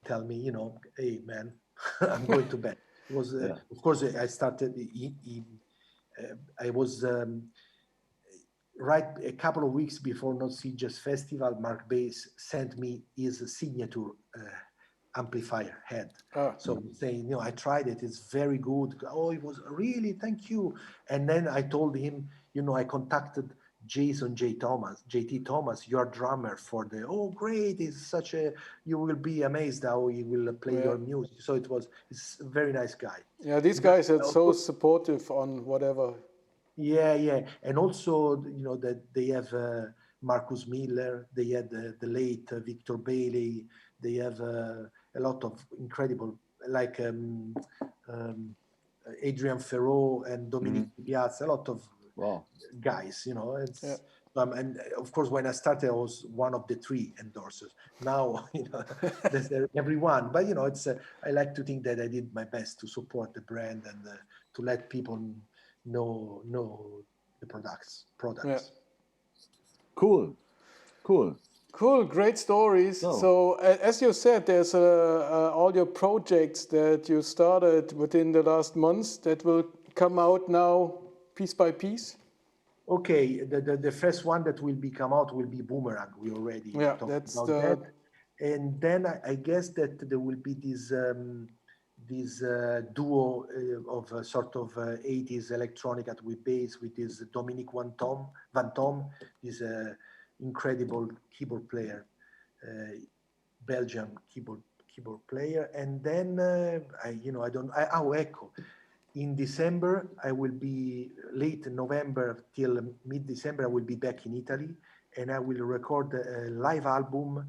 C: tell me, hey man, I'm going to bed. It was of course I started. I was. Right a couple of weeks before North Sea Jazz Festival, Mark Bass sent me his signature amplifier head. So saying, I tried it, it's very good. Oh, it was really, thank you. And then I told him, I contacted JT Thomas, your drummer for great, you will be amazed how he will play your music. So it's a very nice guy.
A: Yeah, these guys are so supportive on whatever.
C: Yeah. And also, that they have Marcus Miller, they had the late Victor Bailey, They have a lot of incredible, like Adrian Ferro and Dominique Piazza, a lot of guys, you know. It's and of course, when I started, I was one of the 3 endorsers. Now, you know, there's everyone. But you know, it's I like to think that I did my best to support the brand and to let people know the products.
A: Yeah.
B: Cool.
A: Great stories. So as you said, there's all your projects that you started within the last months that will come out now piece by piece.
C: Okay, the first one that will come out will be Boomerang. We already talked about that. And then I guess that there will be this duo of a sort of 80s electronic that we base with this Dominique Van Tom, this incredible keyboard player, Belgian keyboard player. And then Echo. In December, I will be late November till mid-December. I will be back in Italy, and I will record a live album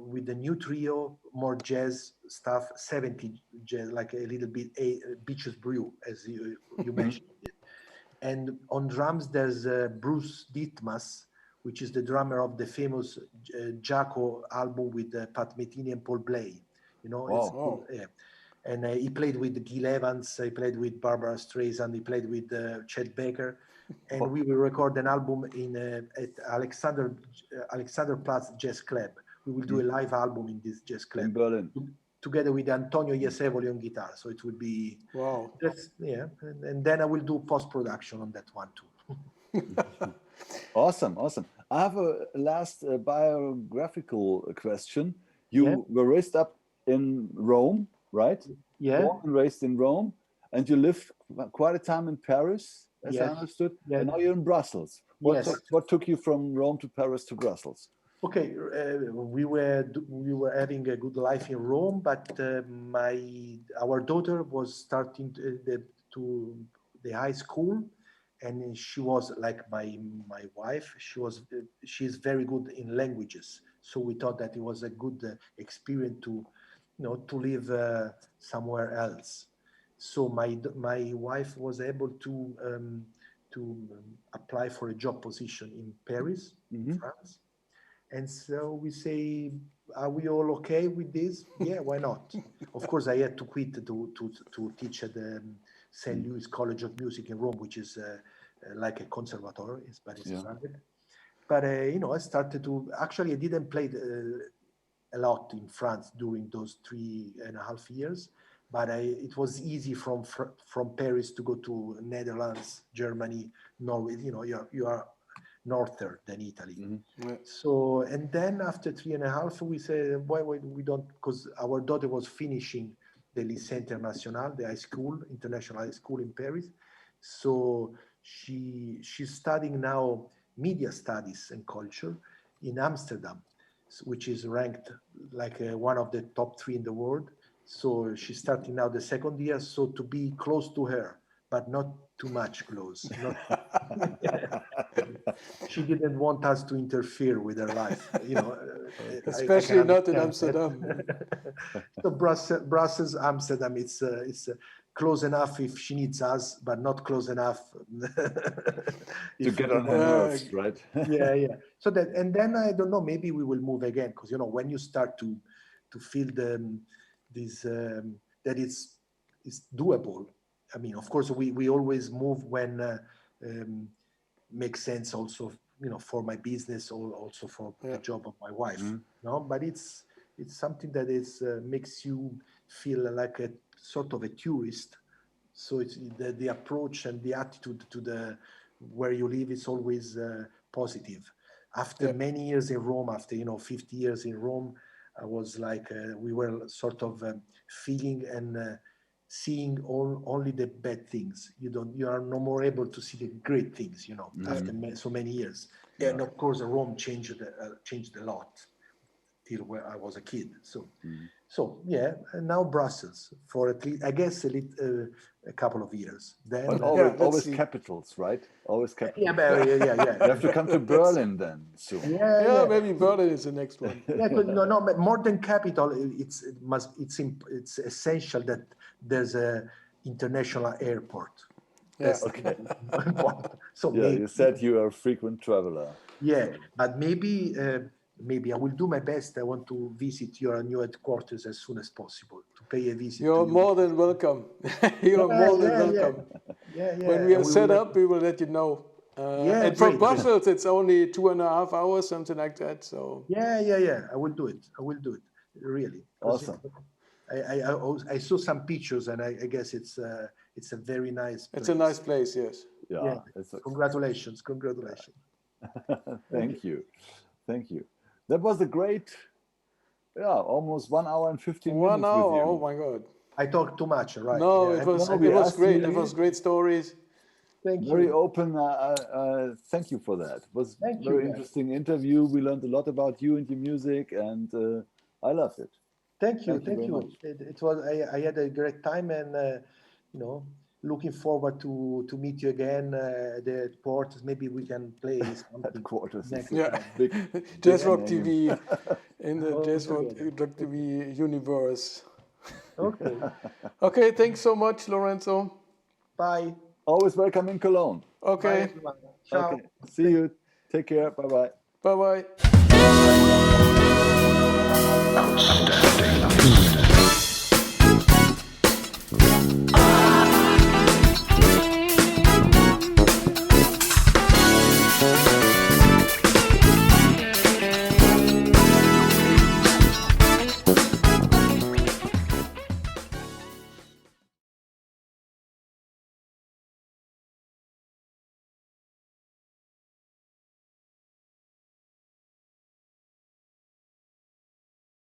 C: with a new trio, more jazz stuff, 70s jazz, like a little bit Beaches Brew, as you mentioned. And on drums, there's Bruce Dittmas, which is the drummer of the famous Jaco album with Pat Metheny and Paul Bley. You know, and he played with Gil Evans, he played with Barbara Streisand, he played with Chet Baker, and we will record an album at Alexanderplatz Jazz Club. We will do a live album in this jazz club
B: in Berlin,
C: together with Antonio Iesevoli on guitar. So it will be and then I will do post-production on that one too.
B: Awesome. I have a last biographical question. You were raised up in Rome, right?
C: Yeah.
B: Born and raised in Rome, and you lived quite a time in Paris, as I understood. And now you're in Brussels. What took you from Rome to Paris to Brussels?
C: Okay, we were having a good life in Rome, but our daughter was starting to the high school, and she was like my wife. She's very good in languages, so we thought that it was a good experience to live somewhere else. So my wife was able to apply for a job position in Paris, France. And so we say, are we all okay with this? Yeah, why not? Of course, I had to quit to teach at the St. Louis College of Music in Rome, which is like a conservatory, but it's private. But, I started to, actually, I didn't play a lot in France during those 3.5 years, but it was easy from Paris to go to Netherlands, Germany, Norway. You are norther than Italy. So, and then after 3.5, we said, why we don't, because our daughter was finishing the Lycée International, the international high school in Paris. So she's studying now media studies and culture in Amsterdam, which is ranked like one of the top 3 in the world. So she's starting now the 2nd year, so to be close to her, but not too much close. She didn't want us to interfere with her life,
A: especially not in Amsterdam.
C: So Brussels, Amsterdam, it's close enough if she needs us, but not close enough
B: to get on her nerves, right?
C: Yeah. So that, and then I don't know, maybe we will move again, because when you start to feel that it's doable. I mean, of course, we always move when makes sense, also for my business or also for the job of my wife. But it's something that is makes you feel like a sort of a tourist. So it's the approach and the attitude to the where you live is always positive. After many years in Rome, after 50 years in Rome, I was like we were sort of feeling and seeing only the bad things. You are no more able to see the great things, after so many years. And of course, Rome changed a lot. till when I was a kid. So yeah, and now Brussels for at least, I guess, a couple of years. Then
B: But always capitals, right? Always capitals.
C: Yeah.
B: You have to come to Berlin then soon.
A: Yeah, maybe Berlin is the next one.
C: Yeah, no, but more than capital, it's essential that there's a international airport.
A: Yes.
B: Okay.
C: So
B: yeah, you said you are a frequent traveler.
C: Yeah, but maybe I will do my best. I want to visit your new headquarters as soon as possible to pay a visit.
A: You're more than welcome. You're more than welcome.
C: Yeah.
A: When we are set up, we will let you know. And from Brussels, it's only 2.5 hours, something like that. So
C: yeah. I will do it. Really.
B: Awesome.
C: I saw some pictures, and I guess it's a very nice place.
A: It's a nice place, yes.
B: Yeah.
C: Congratulations.
B: Thank you. That was a great, almost 1 hour and 15 minutes.
A: 1 hour,
B: with you.
A: oh my God.
C: I talked too much, right?
A: No, it was great. It was great stories.
C: Thank you.
B: Very open. Thank you for that. It was a very interesting interview. We learned a lot about you and your music, and I loved it.
C: Thank you.
B: Much.
C: It was. I had a great time, and looking forward to meet you again at the headquarters. Maybe we can play something.
B: Headquarters.
C: Big
A: JazzrockTV in the JazzrockTV universe.
C: Okay.
A: Okay, thanks so much, Lorenzo.
C: Bye.
B: Always welcome in Cologne.
A: Okay.
C: Bye, ciao.
B: Okay. See you. Take care. Bye-bye.
A: Bye-bye.
D: Outstanding.